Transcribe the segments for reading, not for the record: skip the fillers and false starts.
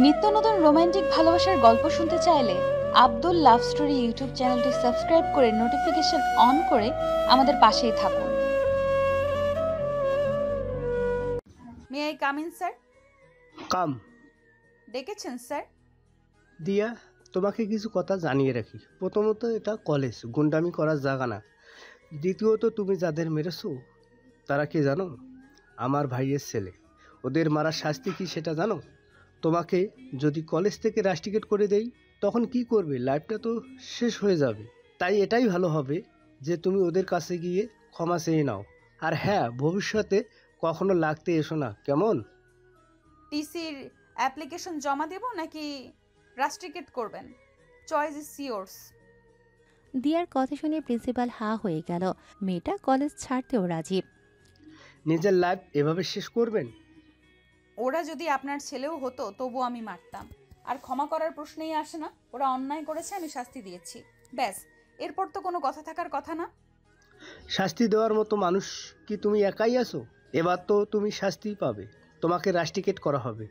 নিত্য নতুন রোমান্টিক ভালোবাসার গল্প শুনতে চাইলে আব্দুল লাভ স্টোরি ইউটিউব চ্যানেলটি সাবস্ক্রাইব করে নোটিফিকেশন অন করে আমাদের পাশেই থাকুন। May I come in sir? Come. ডেকেছেন স্যার? দিয়া, তোমাকে কিছু কথা জানিয়ে রাখি। প্রথমত, এটা কলেজ, গুন্ডামি করার জায়গা না। দ্বিতীয়ত, তুমি যাদের মেরেছো তারা কে জানো? আমার ভাইয়ের ছেলে। ওদের মারার শাস্তি কি সেটা জানো? তোমাকে যদি কলেজ থেকে রাস্টিকেট করে দেই তখন কি করবে? লাইফটা তো শেষ হয়ে যাবে। তাই এটাই ভালো হবে যে তুমি ওদের কাছে গিয়ে ক্ষমা চেয়ে নাও। আর হ্যাঁ, ভবিষ্যতে কখনো লাগতে এসো না, কেমন? টিসির অ্যাপ্লিকেশন জমা দেব নাকি রাস্ট্রিকেট করবেন? Choice is yours. দিয়ার কথা শুনে প্রিন্সিপাল হা হয়ে গেল। মেয়েটা কলেজ ছাড়তেও রাজি। নিজের লাইফ এভাবে শেষ করবেন? ওরা যদি আপনার ছেলেও হতো তবু আমি মারতাম। আর ক্ষমা করার প্রশ্নেই আসে না। ওরা অন্যায় করেছে, আমি শাস্তি দিয়েছি, ব্যাস। এরপর তো কোনো কথা থাকার কথা না। শাস্তি দেওয়ার মতো মানুষ কি তুমি একাই আছো? এবার তো তুমি শাস্তি পাবে, তোমাকে রাস্টিকেট করা হবে।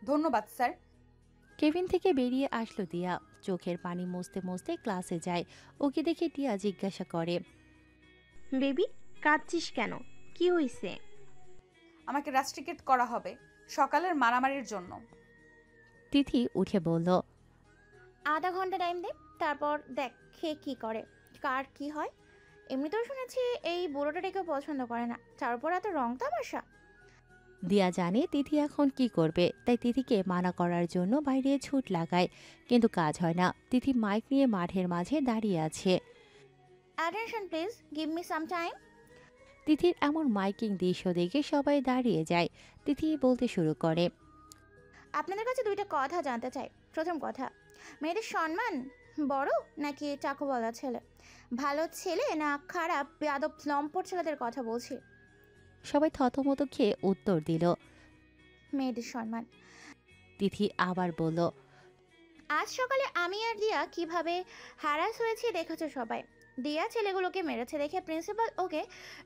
ধন্যবাদ স্যার। কেবিন থেকে বেরিয়ে আসলো দিয়া। চোখের পানি মুছতে মুছতে ক্লাসে যায়। ওকে দেখে টিয়া জিজ্ঞাসা করে, বেবি, কাঁদছিস কেন? কি হইছে? আমাকে রাস্ট্রিকেট করা হবে সকালের মারামারির জন্য। তিথি উঠে বলল, আধা ঘন্টা টাইম দে, তারপর দেখ খেয়ে কি করে, কার কি হয়। এমনিতেও শুনেছি এই বুড়োটা কেউ পছন্দ করে না, তার উপর এত রং তামাশা। দিয়া জানে তিথি এখন কি করবে, তাই তিথিকে মানা করার জন্য বাইরে ছুট লাগায়, কিন্তু কাজ হয় না। তিথি মাইক নিয়ে মাঠের মাঝে দাঁড়িয়ে আছে। Attention please, give me some time. তিথির এমন মাইকিং দৃশ্য দেখে সবাই দাঁড়িয়ে যায়। তিথি বলতে শুরু করে, আপনাদের কাছে দুইটা কথা জানতে চাই। প্রথম কথা, মেয়েদের সম্মান বড় নাকি চাকুওয়ালা ছেলে? ভালো ছেলে না খারাপ বেয়াদব লম্পট ছেলেদের কথা বলছি। সবাই থতমত খেয়ে উত্তর দিল। মেয়েদের সম্মান। তিথি আবার বলল, আজ সকালে আমি আর দিয়া কিভাবে হ্যারাস হয়েছি দেখেছো সবাই। দিয়া ছেলেগুলোকে মেরেছে দেখে প্রিন্সিপাল ওকে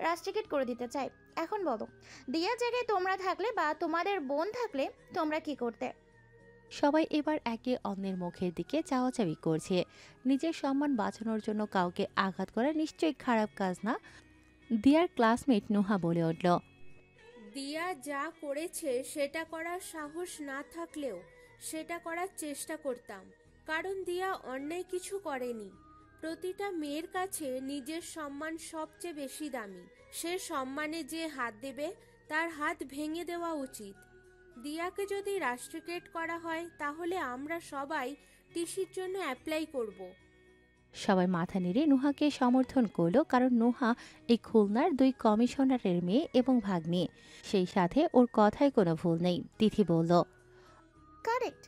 রাস্ট্রিকেট করে দিতে চাই। এখন বলো, দিয়ার জায়গায় তোমরা থাকলে বা তোমাদের বোন থাকলে তোমরা কি করতে? সবাই এবার একে অন্যের মুখের দিকে চাওয়াচাওয়ি করছে। নিজের সম্মান বাঁচানোর জন্য কাউকে আঘাত করা নিশ্চয়ই খারাপ কাজ না। দিয়ার ক্লাসমেট নুহা বলে উঠল, দিয়া যা করেছে সেটা করার সাহস না থাকলেও সেটা করার চেষ্টা করতাম, কারণ দিয়া অন্যায় কিছু করেনি। প্রতিটা মেয়ের কাছে নিজের সম্মান সবচেয়ে বেশি দামি। সে সম্মানে যে হাত দেবে তার হাত ভেঙে দেওয়া উচিত। দিয়াকে যদি রাস্ট্রিকেট করা হয় তাহলে আমরা সবাই টিসির জন্য অ্যাপ্লাই করব। সবাই মাথা নেড়ে নুহাকে সমর্থন করলো, কারণ নুহা এই খুলনার 2 কমিশনারের মেয়ে এবং ভাগ্নি। সেই সাথে ওর কথায় কোনো ভুল নেই। তিথি বলল, কারেক্ট।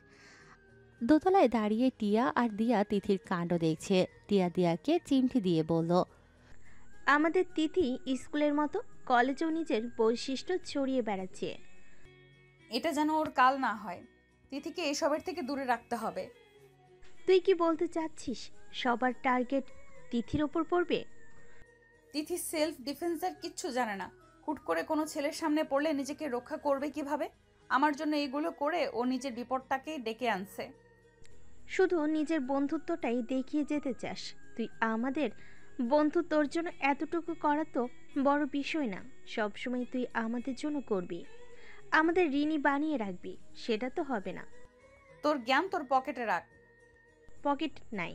দোতলায় দাঁড়িয়ে টিয়া আর দিয়া তিথির কাণ্ড দেখছে। টিয়া দিয়াকে চিমটি দিয়ে বলল, আমাদের তিথি স্কুলের মতো কলেজেও নিজের বৈশিষ্ট্য ছড়িয়ে বেড়াচ্ছে। এটা যেন ওর কাল না হয়। তিথিকে এসবের থেকে দূরে রাখতে হবে। তুই কি বলতে চাচ্ছিস সবার টার্গেট তিথির ওপর পড়বে? তিথি সেলফ ডিফেন্সের কিচ্ছু জানে না। হুট করে কোনো ছেলের সামনে পড়লে নিজেকে রক্ষা করবে কিভাবে? আমার জন্য এইগুলো করে ও নিজের বিপদটাকেই ডেকে আনছে। শুধু নিজের বন্ধুত্বটাই দেখিয়ে যেতে চাস তুই। আমাদের বন্ধু তোর জন্য এতটুকু করা তো বড় বিষয় না। সবসময় তুই আমাদের জন্য করবি, আমাদের ঋণী বানিয়ে রাখবি, সেটা তো হবে না। তোর জ্ঞান তোর পকেটে রাখ, পকেট নাই।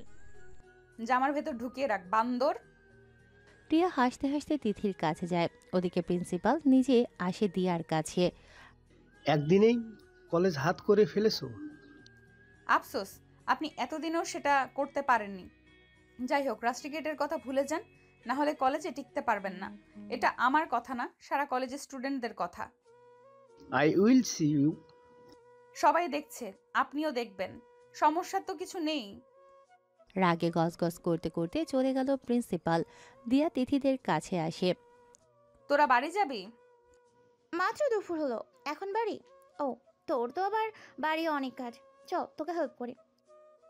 জামার ভেতর ঢুকিয়ে রাখ, বান্দর। টিয়া হাসতে হাসতে তিথির কাছে যায়। ওদিকে প্রিন্সিপাল নিজে আসে দিয়ার কাছে। একদিনেই কলেজ হাত করে ফেলেছো। আফসোস, আপনি এতদিনেও সেটা করতে পারেননি। যাই হোক, রাস্ট্রিকেটের কথা ভুলে যান, না হলে কলেজে টিকতে পারবেন না। এটা আমার কথা না, সারা কলেজের স্টুডেন্টদের কথা। I will see you. সবাই দেখছে, আপনিও দেখবেন। সমস্যা তো কিছু নেই। রাগে গজগজ করতে করতে চলে গেল প্রিন্সিপাল। দিয়া তিথিদের কাছে আসে। তোরা বাড়ি যাবি? মাত্র দুপুর হলো, এখন বাড়ি? ও, তোর তো আবার বাড়ি অনেক কাজ। চল তোকে হেল্প করি।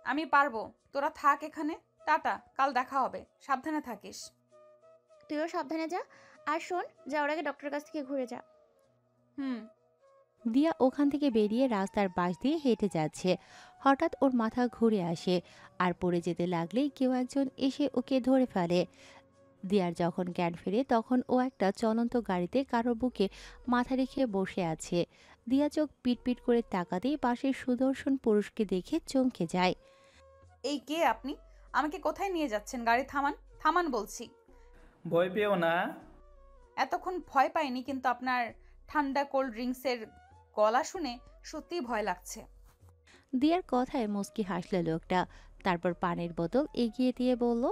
আমি পারবো, তোরা থাক এখানে। টাটা, কাল দেখা হবে, সাবধানে থাকিস। তুইও সাবধানে যা। আর শোন, যাওয়ার আগে ডক্টরের কাছ থেকে ঘুরে যা। হুম। দিয়া ওখান থেকে বেরিয়ে রাস্তার পাশ দিয়ে হেঁটে যাচ্ছে। হঠাৎ ওর মাথা ঘুরে আসে, আর পড়ে যেতে লাগলেই কেউ একজন এসে ওকে ধরে ফেলে। দিয়ার যখন জ্ঞান ফেরে তখন ও একটা চলন্ত গাড়িতে কারো বুকে মাথা রেখে বসে আছে। দিয়া চোখ পিটপিট করে তাকাতেই পাশের সুদর্শন পুরুষকে দেখে চমকে যায়। এই কে আপনি? আমাকে কোথায় নিয়ে যাচ্ছেন? গাড়ি থামান, থামান বলছি। ভয় পেও না। এতক্ষণ ভয় পাইনি, কিন্তু আপনার ঠান্ডা কোল্ড ড্রিঙ্কসের গলা শুনে সত্যিই ভয় লাগছে। দিয়ার কথায় মুচকি হাসল লোকটা, তারপর পানির বোতল এগিয়ে দিয়ে বলল,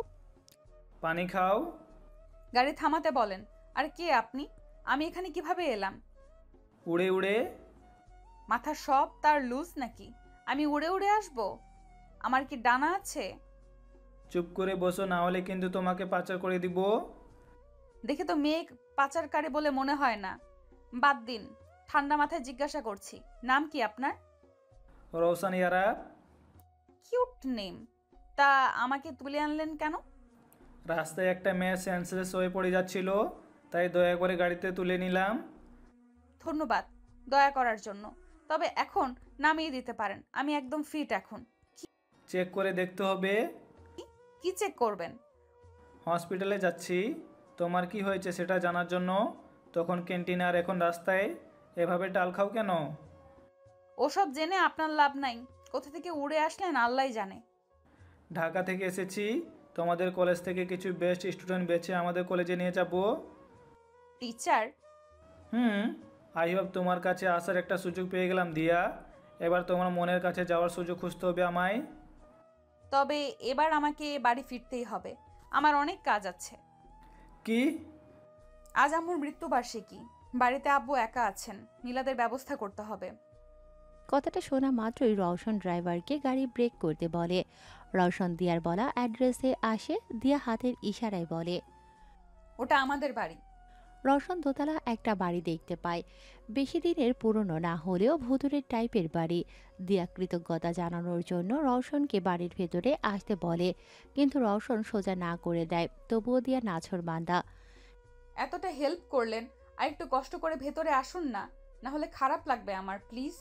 পানি খাও। গাড়ি থামাতে বলেন। আর কে আপনি? আমি এখানে কিভাবে এলাম? উড়ে উড়ে। মাথা সব তার লুজ নাকি? আমি উড়ে উড়ে আসব? আমার কি ডানা আছে? চুপ করে বসো, না হলে কিন্তু তোমাকে পাচার করে দিব। দেখে তো মেয়ে পাচারকারী বলে মনে হয় না। বাদ দিন, ঠান্ডা মাথায় জিজ্ঞাসা করছি, নাম কি আপনার? রওশন ইয়ারা। Cute name. তা আমাকে তুলে আনলেন কেন? রাস্তায় একটা মেয়ে সেন্সলেস হয়ে পড়ে যাচ্ছিল, তাই দয়া করে গাড়িতে তুলে নিলাম। ধন্যবাদ দয়া করার জন্য। তবে এখন নামিয়ে দিতে পারেন, আমি একদম ফিট এখন। চেক করে দেখতে হবে। কি চেক করবেন? হসপিটালে যাচ্ছি, তোমার কি হয়েছে সেটা জানার জন্য। তখন ক্যান্টিনে আর এখন রাস্তায়, এভাবে ডাল খাও কেন? ওসব জেনে আপনার লাভ নাই। কোথা থেকে উড়ে আসলেন আল্লাহই জানে। ঢাকা থেকে এসেছি, তোমাদের কলেজ থেকে কিছু বেস্ট স্টুডেন্ট বেছে আমাদের কলেজে নিয়ে যাব। টিচার? আই হোপ তোমার কাছে আসার একটা সুযোগ পেয়ে গেলাম দিয়া। এবার তোমার মনের কাছে যাওয়ার সুযোগ খুঁজতে হবে আমায়। তবে এবার আমাকে বাড়ি ফিরতেই হবে, আমার অনেক কাজ আছে। কি? আজ আম্মুর মৃত্যুবার্ষিকী, বাড়িতে আব্বু একা আছেন, মিলাদের ব্যবস্থা করতে হবে। কথাটা শোনা মাত্রই রওশন ড্রাইভারকে গাড়ি ব্রেক করতে বলে। রওশন দিয়ার বলা অ্যাড্রেসে আসে। দিয়া হাতের ইশারায় বলে, ওটা আমাদের বাড়ি। রওশন দোতলা একটা বাড়ি দেখতে পায়। বেশি দিনের পুরনো না হলেও ভুতুড়ের টাইপের বাড়ি। দিয়া কৃতজ্ঞতা জানানোর জন্য রওশনকে বাড়ির ভেতরে আসতে বলে, কিন্তু রওশন সোজা না করে দেয়। তবুও দিয়া নাছোড়বান্দা। এতটা হেল্প করলেন, আর একটু কষ্ট করে ভেতরে আসুন না, না হলে খারাপ লাগবে আমার, প্লিজ।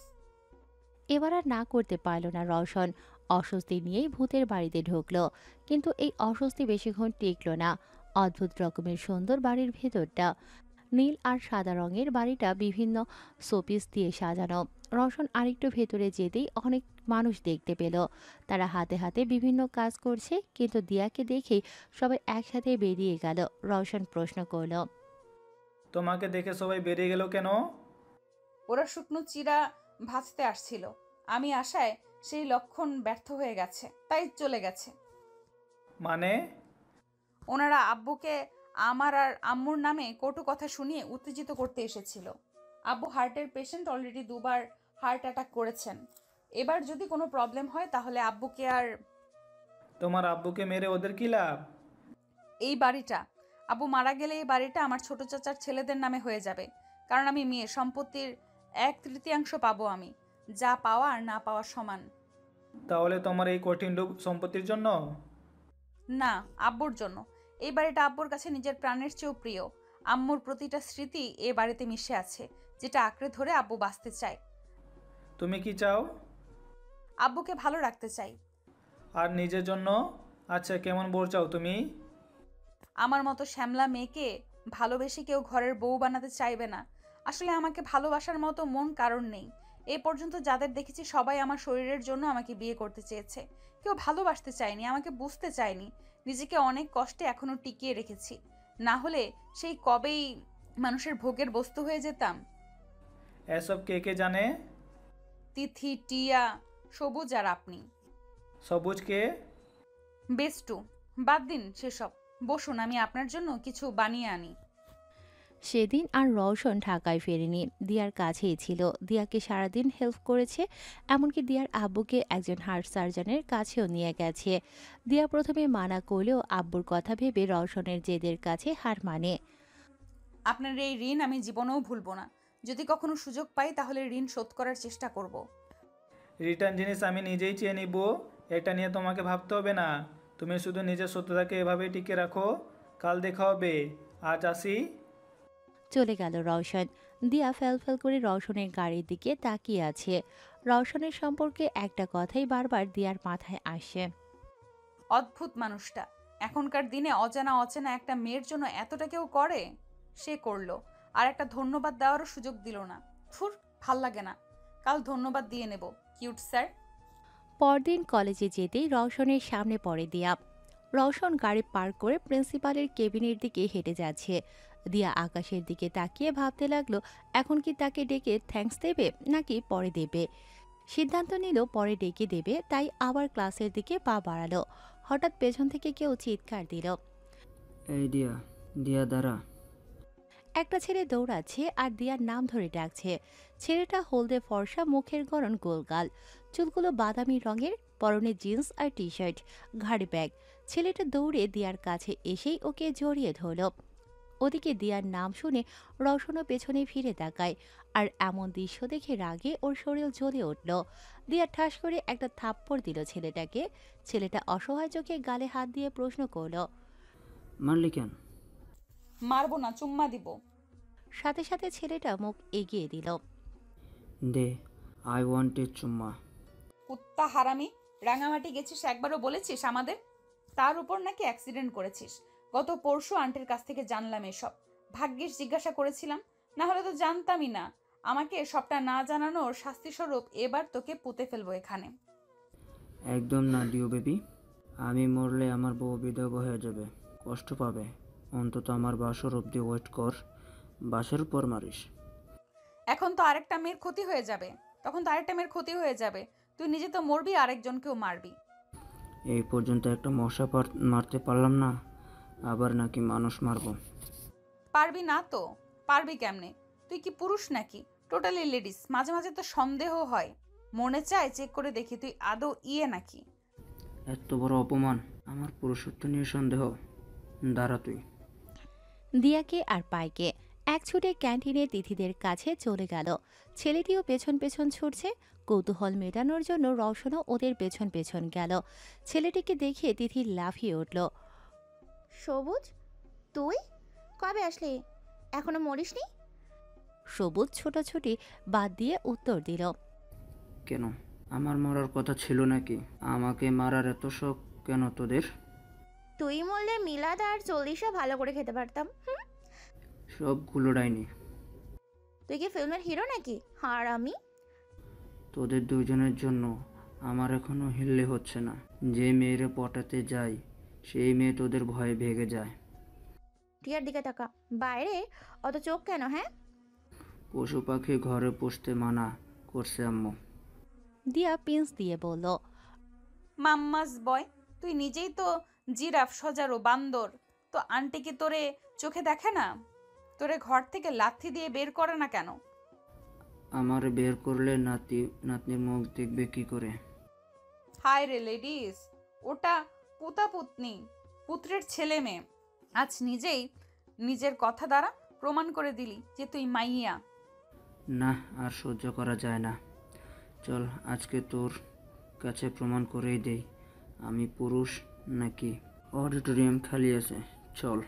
এবার আর না করতে পারল না রওশন। অস্বস্তি নিয়েই ভূতের বাড়িতে ঢুকলো, কিন্তু এই অস্বস্তি বেশিক্ষণ টিকল না। অদ্ভুত রকমের সুন্দর বাড়ির ভেতরটা। নীল আর সাদা রঙের বাড়িটা বিভিন্ন শোপিস দিয়ে সাজানো। রওশন আরেকটু ভেতরে যেতেই অনেক মানুষ দেখতে পেল। তারা হাতে হাতে বিভিন্ন কাজ করছে, কিন্তু দিয়াকে দেখেই সবাই একসাথে বেরিয়ে গেল। রওশন প্রশ্ন করল, তোমাকে দেখে সবাই বেরিয়ে গেল কেন? ওরা শুকনো চিরা ভাজতে আসছিল, আমি আশায় সেই লক্ষণ ব্যর্থ হয়ে গেছে, তাই চলে গেছে। মানে? ওনারা আব্বুকে আমার আর আম্মুর নামে কটু কথা শুনিয়ে উত্তেজিত করতে এসেছিল। আব্বু হার্টের পেশেন্ট, অলরেডি দুবার হার্ট অ্যাটাক করেছেন। এবার যদি কোনো প্রবলেম হয় তাহলে আব্বুকে আর। তোমার আব্বুকে মেরে ওদের কি লাভ? এই বাড়িটা, আব্বু মারা গেলে এই বাড়িটা আমার ছোট চাচার ছেলেদের নামে হয়ে যাবে, কারণ আমি মেয়ে। সম্পত্তির 1/3 পাবো আমি, যা পাওয়া আর না পাওয়ার সমান। তাহলে তোমার এই কঠিন রূপ সম্পত্তির জন্য? না, আব্বুর জন্য। এই বাড়িটা আব্বুর কাছে নিজের প্রাণের চেয়েও প্রিয়। আম্মুর প্রতিটা স্মৃতি এ বাড়িতে মিশে আছে, যেটা আঁকড়ে ধরে আব্বু বাঁচতে চায়। তুমি কি চাও? আব্বুকে ভালো রাখতে চাই। আর নিজের জন্য? আচ্ছা, কেমন বর চাও তুমি? আমার মতো শ্যামলা মেয়েকে ভালোবেসে কেউ ঘরের বউ বানাতে চাইবে না। আসলে আমাকে ভালোবাসার মতো মন কারণ নেই। এ পর্যন্ত যাদের দেখেছি সবাই আমার শরীরের জন্য আমাকে বিয়ে করতে চেয়েছে, কেউ ভালোবাসতে চায়নি, আমাকে বুঝতে চায়নি। নিজেকে অনেক কষ্টে এখনো টিকিয়ে রেখেছি, না হলে সেই কবেই মানুষের ভোগের বস্তু হয়ে যেতাম। এসব কে কে জানে? তিথি, টিয়া, সবুজ আর আপনি। সবুজকে? বেস্টু। বাদ দিন সেসব, বসুন, আমি আপনার জন্য কিছু বানিয়ে আনি। সেদিন আর রওশন ঢাকায় ফেরেনি, দিয়ার কাছেই ছিল। দিয়াকে সারাদিন হেল্প করেছে, এমনকি দিয়ার আব্বুকে একজন হার্ট সার্জনের কাছেও নিয়ে গেছে। দিয়া প্রথমে মানা করলেও আব্বুর কথা ভেবে রওশনের জেদের কাছে হার মানে। আপনার এই ঋণ আমি জীবনেও ভুলবো না। যদি কখনো সুযোগ পাই তাহলে ঋণ শোধ করার চেষ্টা করব। রিটার্ন জিনিস আমি নিজেই চেয়ে নিব, এটা নিয়ে তোমাকে ভাবতে হবে না। তুমি শুধু নিজের সত্যতাকে এভাবেই টিকে রাখো, কাল দেখা হবে। আজ আসি। চলে গেল রওশন। দিয়া ফ্যাল করে রওশনের গাড়ির দিকে তাকিয়ে আছে। রওশনের সম্পর্কে একটা কথাই বারবার দিয়ার মাথায় আসে। অদ্ভুত মানুষটা। এখনকার দিনে অজানা অচেনা একটা মেয়ের জন্য এতটা কেউ করে? সে করলো, আর একটা ধন্যবাদ দেওয়ারও সুযোগ দিল না। থুর, ভাল লাগে না। কাল ধন্যবাদ দিয়ে নেব। Cute sir. পরদিন কলেজে যেতেই রওশনের সামনে পড়ে দিয়া। রওশন গাড়ি পার্ক করে প্রিন্সিপালের কেবিনের দিকে হেঁটে যাচ্ছে। দিয়া আকাশের দিকে তাকিয়ে ভাবতে লাগলো এখন কি তাকে ডেকে থ্যাঙ্কস দেবে নাকি পরে দেবে। সিদ্ধান্ত নিল পরে ডেকে দেবে, তাই আবার ক্লাসের দিকে পা বাড়ালো। হঠাৎ পেছন থেকে কেউ চিৎকার দিল। এই দিয়া, দিয়া দাঁড়া। একটা ছেলে দৌড়াচ্ছে আর দিয়ার নাম ধরে ডাকছে। ছেলেটা হলদে ফর্সা, মুখের গড়ন গোলগাল, চুলগুলো বাদামি রঙের, পরনে জিন্স আর টি শার্ট, ঘাড়ে ব্যাগ। ছেলেটা দৌড়ে দিয়ার কাছে এসেই ওকে জড়িয়ে ধরল। ওদিকে দিয়ার নাম শুনে রওশনও পেছনে ফিরে তাকায়, আর এমন দৃশ্য দেখে রাগে ওর শরীর জ্বলে উঠল। দিয়া ঠাস করে একটা থাপ্পড় দিল ছেলেটাকে। ছেলেটা অসহায় চোখে গালে হাত দিয়ে প্রশ্ন করল। মারলি কেন? মারবো না, চুম্মা দিব। সাথে সাথে ছেলেটা মুখ এগিয়ে দিল। দে, আই ওয়ান্ট এ চুম্মা। কুত্তা হারামি, রাঙামাটি গেছিস একবারও বলেছিস আমাদের? তার উপর নাকি অ্যাক্সিডেন্ট করেছিস। গত পরশু আন্টির কাছ থেকে জানলাম এসব। ভাগ্যিস জিজ্ঞাসা করেছিলাম, না হলে তো জানতামই না। আমাকে সবটা না জানানোর শাস্তিস্বরূপ এবার তোকে পুঁতে ফেলবো এখানে। একদম না ডিউ বেবি। আমি মরলে আমার বউ বিধবা হয়ে যাবে, কষ্ট পাবে। অন্তত আমার বাসর অব্দি ওয়েট কর, বাসের উপর মারিস। এখন তো আরেকটা মেয়ের ক্ষতি হয়ে যাবে। তুই নিজে তো মরবি, আরেকজনকেও মারবি। এই পর্যন্ত একটা মশা মারতে পারলাম না, আবার নাকি মানুষ মারবো। পারবি না তো? পারবি কেমনে? তুই কি পুরুষ নাকি? Totally ladies. মাঝে মাঝে তো সন্দেহ হয়, মনে চায় চেক করে দেখি তুই আদৌ ইয়ে নাকি। এত বড় অপমান, আমার পুরুষত্ব নিয়ে সন্দেহ? দাঁড়া তুই। দিয়াকে আর পাইকে এক ছুটে ক্যান্টিনে তিথিদের কাছে চলে গেল। ছেলেটিও পেছন পেছন ছুটছে। কৌতূহল মেটানোর জন্য রওশনও ওদের পেছন পেছন গেল। ছেলেটিকে দেখে তিথি লাফিয়ে উঠল। সবুজ, তুই কবে আসলি? এখনো মরিসনি? সবুজ ছোটাছুটি বাদ দিয়ে উত্তর দিল। কেন, আমার মরার কথা ছিল নাকি? আমাকে মারার এত শখ কেন তোদের? তুই মরলে মিলাদ আর চল্লিশা ভালো করে খেতে পারতাম। সবগুলো ডাইনি। তুই কি ফিল্মের হিরো নাকি? আর আমি তোদের দুজনের জন্য আমার এখনো হিললে হচ্ছে না। যে মেয়েরে পটাতে যাই সেই মেয়ে তোদের ভয়ে ভেগে যায়। টিয়ার দিকে তাকা, বাইরে অত চোখ কেন? হ্যাঁ, পশু পাখি ঘরে পুষতে মানা করছে আম্মু। দিয়া পিন্স দিয়ে বলল। মাম্মাস বয়, তুই নিজেই তো জিরাফ, সজারু, বান্দর। তো আন্টি কি তোরে চোখে দেখে না? তোরে ঘর থেকে লাথি দিয়ে বের করে না কেন? আমার বের করলে নাতনির মুখ দেখবে কি করে? হায় রে লেডিস, ওটা পুতা পুতনি, পুত্রের ছেলে মেয়ে। আজ নিজেই নিজের কথা দ্বারা প্রমাণ করে দিলি যে তুই মাইয়া। না, আর সহ্য করা যায় না। চল আজকে তোর কাছে প্রমাণ করেই দেই আমি পুরুষ নাকি। অডিটোরিয়াম খালি আছে, চল।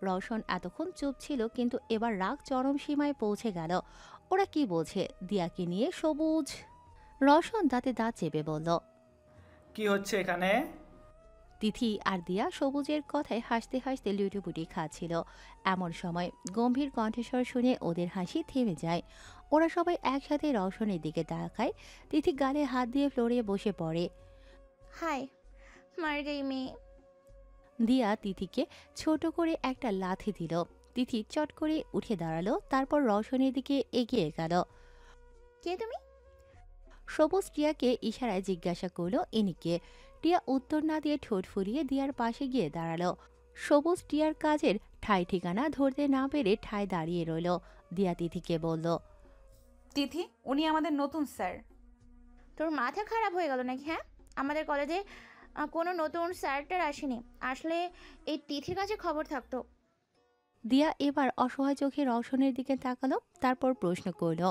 রওশন এতক্ষণ চুপ ছিল, কিন্তু এবার রাগ চরম সীমায় পৌঁছে গেল। ওরা কি বলছে দিয়াকে নিয়ে? সবুজ। রওশন দাঁতে দাঁত চেপে বলল। কি হচ্ছে এখানে? তিথি আর দিয়া সবুজের কথায় হাসতে হাসতে লুটুপুটি খাচ্ছিল। এমন সময় গম্ভীর কণ্ঠস্বর শুনে ওদের হাসি থেমে যায়। ওরা সবাই একসাথে রওশনের দিকে তাকায়। তিথি গালে হাত দিয়ে ফ্লোরে বসে পড়ে। হাই মার গই মেয়ে। দিয়া তিথিকে ছোট করে একটা লাথি দিল। তিথি চট করে উঠে দাঁড়ালো, তারপর রওশনের দিকে এগিয়ে গেল। কে তুমি? সবুজ টিয়াকে ইশারায় জিজ্ঞাসা করলো ইনিকে। টিয়া উত্তর না দিয়ে ঠোঁট ফুলিয়ে দিয়ার পাশে গিয়ে দাঁড়ালো। সবুজ টিয়ার কাজের ঠাই ঠিকানা ধরতে না পেরে ঠায় দাঁড়িয়ে রইল। দিয়া তিথিকে বলল। তিথি, উনি আমাদের নতুন স্যার। তোর মাথা খারাপ হয়ে গেল নাকি? হ্যাঁ, আমাদের কলেজে কোনো নতুন স্যারটার আসেনি। আসলে এই তিথির কাছে খবর থাকতো। দিয়া এবার অসহায় চোখে রওশনের দিকে তাকালো, তারপর প্রশ্ন করল।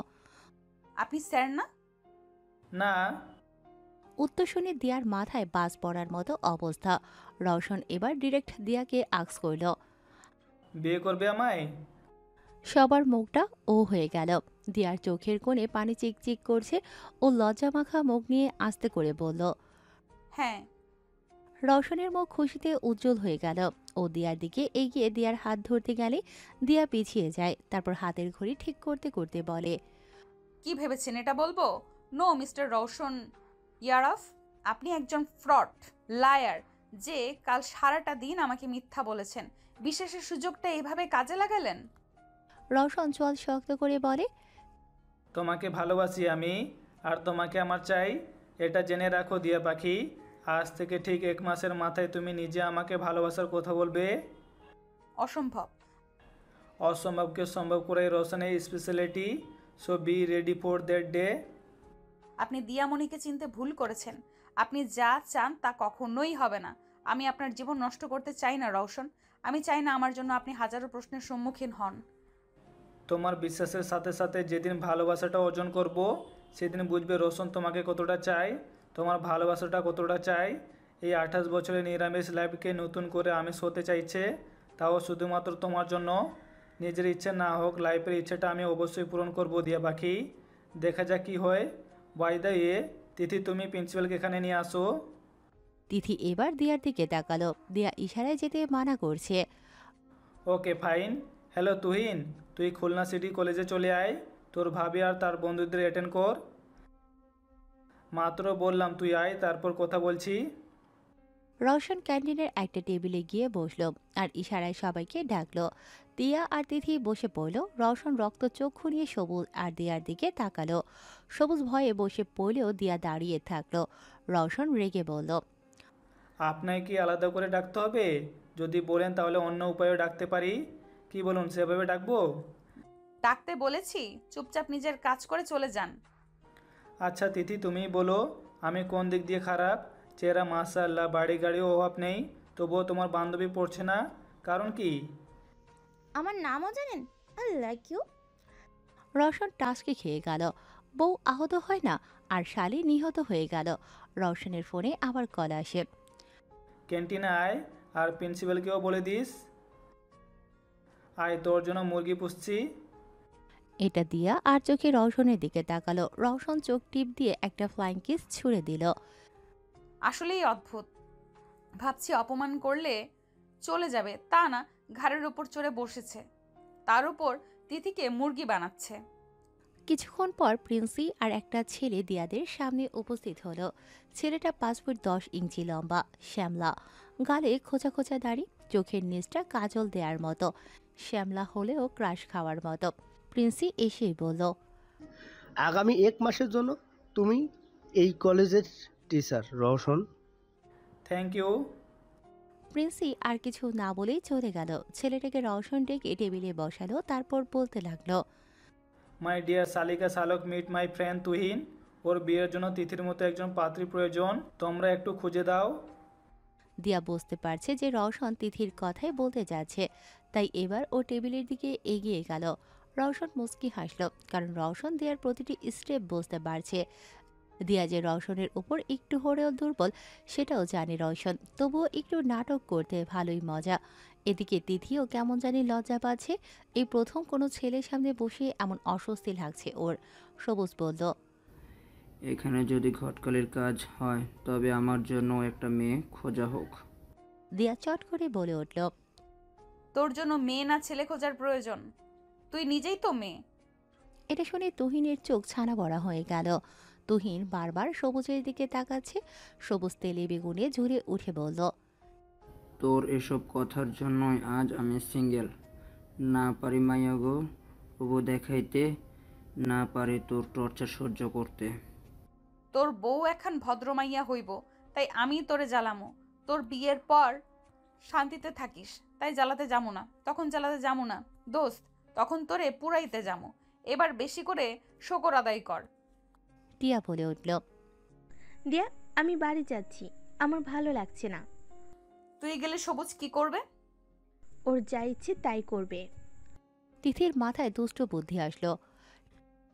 আপনি স্যার না? না। উত্তর শুনে দিয়ার মাথায় বাজ পড়ার মতো অবস্থা। রওশন এবার ডিরেক্ট দিয়াকে আক্স করল। বিয়ে করবে আমায়? সবার মুখটা ও হয়ে গেল। দিয়ার চোখের কোণে পানি চিকচিক করছে। ও লজ্জা মাখা মুখ নিয়ে আস্তে করে বলল। হ্যাঁ। রওশনের মুখ খুশিতে উজ্জ্বল হয়ে গেল। ও দিয়ার দিকে এগিয়ে দিয়ার হাত ধরতে গেলে দিয়া পিছিয়ে যায়। তারপর হাতের ঘড়ি ঠিক করতে করতে বলে, কি ভেবেছেন এটা বলবো? নো মিস্টার রওশন ইয়ারফ, আপনি একজন ফ্রড, লায়ার, যে কাল সারাটা দিন আমাকে মিথ্যা বলেছেন। বিশেষের সুযোগটা এইভাবে কাজে লাগালেন। রওশন চোয়াল শক্ত করে বলে, তোমাকে ভালোবাসি আমি, আর তোমাকে আমার চাই। এটা জেনে রাখো দিয়া পাখি, আজ থেকে ঠিক 1 মাসের মাথায় তুমি নিজে আমাকে ভালোবাসার কথা বলবে। অসম্ভব। অসম্ভবকে সম্ভব করে রোশনের speciality, so be ready for that day. আপনি দিয়ামণিকে চিনতে ভুল করেছেন। আপনি যা চান তা কখনোই হবে না। আমি আপনার জীবন নষ্ট করতে চাই না রওশন। আমি চাই না আমার জন্য আপনি হাজারো প্রশ্নের সম্মুখীন হন। তোমার বিশ্বাসের সাথে সাথে যেদিন ভালোবাসাটা অর্জন করব, সেদিন বুঝবে রোশন তোমাকে কতটা চাই, তোমার ভালোবাসাটা কতটা চাই। এই 28 বছরের নিরামিষ লাইফকে নতুন করে আমিষ হতে চাইছে, তাও শুধুমাত্র তোমার জন্য। নিজের ইচ্ছে না হোক, লাইফের ইচ্ছেটা আমি অবশ্যই পূরণ করব দিয়া পাখি। দেখা যাক কী হয়। বাই দ্য এ তিথি, তুমি প্রিন্সিপালকে এখানে নিয়ে আসো। তিথি এবার দিয়ার দিকে তাকালো। দিয়া ইশারায় যেতে মানা করছে। Okay fine. হ্যালো তুহিন, তুই খুলনা সিটি কলেজে চলে আয়, তোর ভাবি আর তার বন্ধুদের অ্যাটেন্ড কর। মাত্র বললাম তুই আয়, তারপর কথা বলছি। রওশন ক্যান্টিনের একটা টেবিলে গিয়ে বসলো আর ইশারায় সবাইকে ডাকলো। দিয়া আর তিথি বসে পড়ল। রওশন রক্ত চক্ষু নিয়ে সবুজ আর দিয়ার দিকে তাকালো। সবুজ ভয়ে বসে পড়লেও দিয়া দাঁড়িয়ে থাকলো। রওশন রেগে বলল, আপনাকে কি আলাদা করে ডাকতে হবে? যদি বলেন তাহলে অন্য উপায়েও ডাকতে পারি। কি বলুন, সেভাবে ডাকবো? ডাকতে বলেছি, চুপচাপ নিজের কাজ করে চলে যান। আচ্ছা তিথি, তুমিই বলো, আমি কোন দিক দিয়ে খারাপ? চেহারা মাশাআল্লাহ, বাড়ি গাড়িও অভাব নেই, তবুও তোমার বান্ধবী পড়ছে না, কারণ কি? আমার নামও জানেন? I like you. রওশন টাসকে খেয়ে গেল। বউ আহত হয় না, আর শালি নিহত হয়ে গেল। রওশনের ফোনে আবার কল আসে। ক্যান্টিনে আয়, আর প্রিন্সিপালকেও বলে দিস আয়, তোর জন্য মুরগি পুষছি। এটা দিয়া আর চোখে রওশনের দিকে তাকালো। রওশন চোখ টিপ দিয়ে একটা ফ্লাইং কিস ছুড়ে দিল। আসলেই অদ্ভুত। ভাবছি অপমান করলে চলে যাবে, তা না, ঘাড়ের উপর চড়ে বসেছে, তার উপর তিথিকে মুরগি বানাচ্ছে। কিছুক্ষণ পর প্রিন্সি আর একটা ছেলে দিয়াদের সামনে উপস্থিত হলো। ছেলেটা 5 ফুট 10 ইঞ্চি লম্বা, শ্যামলা, গালে খোঁচা খোঁচা দাড়ি, চোখের নিচটা কাজল দেওয়ার মতো, শ্যামলা হলেও ক্রাশ খাওয়ার মতো। প্রিন্সি এসেই বলল, আগামী 1 মাসের জন্য তুমি এই কলেজের টিচার রওশন। Thank you. প্রিন্সি আর কিছু না বলেই চলে গেল। ছেলেটাকে রওশন ডেকে টেবিলে বসালো, তারপর বলতে লাগলো, মাই ডিয়ার শালিকা শালক, মিট মাই ফ্রেন্ড তুহিন। ওর বিয়ের জন্য তিথির মতো একজন পাত্রী প্রয়োজন, তোমরা একটু খুঁজে দাও। দিয়া বুঝতে পারছে যে রওশন তিথির কথাই বলতে যাচ্ছে, তাই এবার ও টেবিলের দিকে এগিয়ে গেল। রওশন মুচকি হাসল, কারণ রওশন দিয়ার প্রতিটি স্টেপ বুঝতে পারছে। দিয়া যে রওশনের উপর একটু হলেও দুর্বল, সেটাও জানে রওশন, তবুও একটু নাটক করতে ভালোই মজা। এদিকে তিথিও কেমন জানি লজ্জা পাচ্ছে। এই প্রথম কোনো ছেলের সামনে বসে এমন অস্বস্তি লাগছে ওর। সবুজ বলল, এখানে যদি ঘটকালির কাজ হয় তবে আমার জন্য একটা মেয়ে খোঁজা হোক। দিয়া চট করে বলে উঠল, তোর জন্য মেয়ে না ছেলে খোঁজার প্রয়োজন? তুই নিজেই তো মেয়ে। এটা শুনে তুহিনের চোখ ছানা বড়া হয়ে গেল। তুহিন বারবার সবুজের দিকে তাকাচ্ছে। সবুজ তেলে বেগুনে ঝুরে উঠে বলল, তোর এসব কথার জন্যই আজ আমি সিঙ্গেল। না পারি মাইয়াগো প্রভু দেখাইতে, না পারে তোর টর্চার সহ্য করতে। তোর বউ এখন ভদ্রমাইয়া হইব, তাই আমি তোরে জ্বালামো। তোর বিয়ের পর শান্তিতে থাকিস, তাই জ্বালাতে যামু না। তখন জ্বালাতে যামু না দোস্ত, তখন তোরে পুরাইতে যামু। এবার বেশি করে শকর আদায় কর। টিয়া বলে উঠল, দিয়া, আমি বাড়ি যাচ্ছি, আমার ভালো লাগছে না। তুই গেলে সবুজ কি করবে? ওর যা ইচ্ছে তাই করবে। তিথির মাথায় দুষ্ট বুদ্ধি আসলো।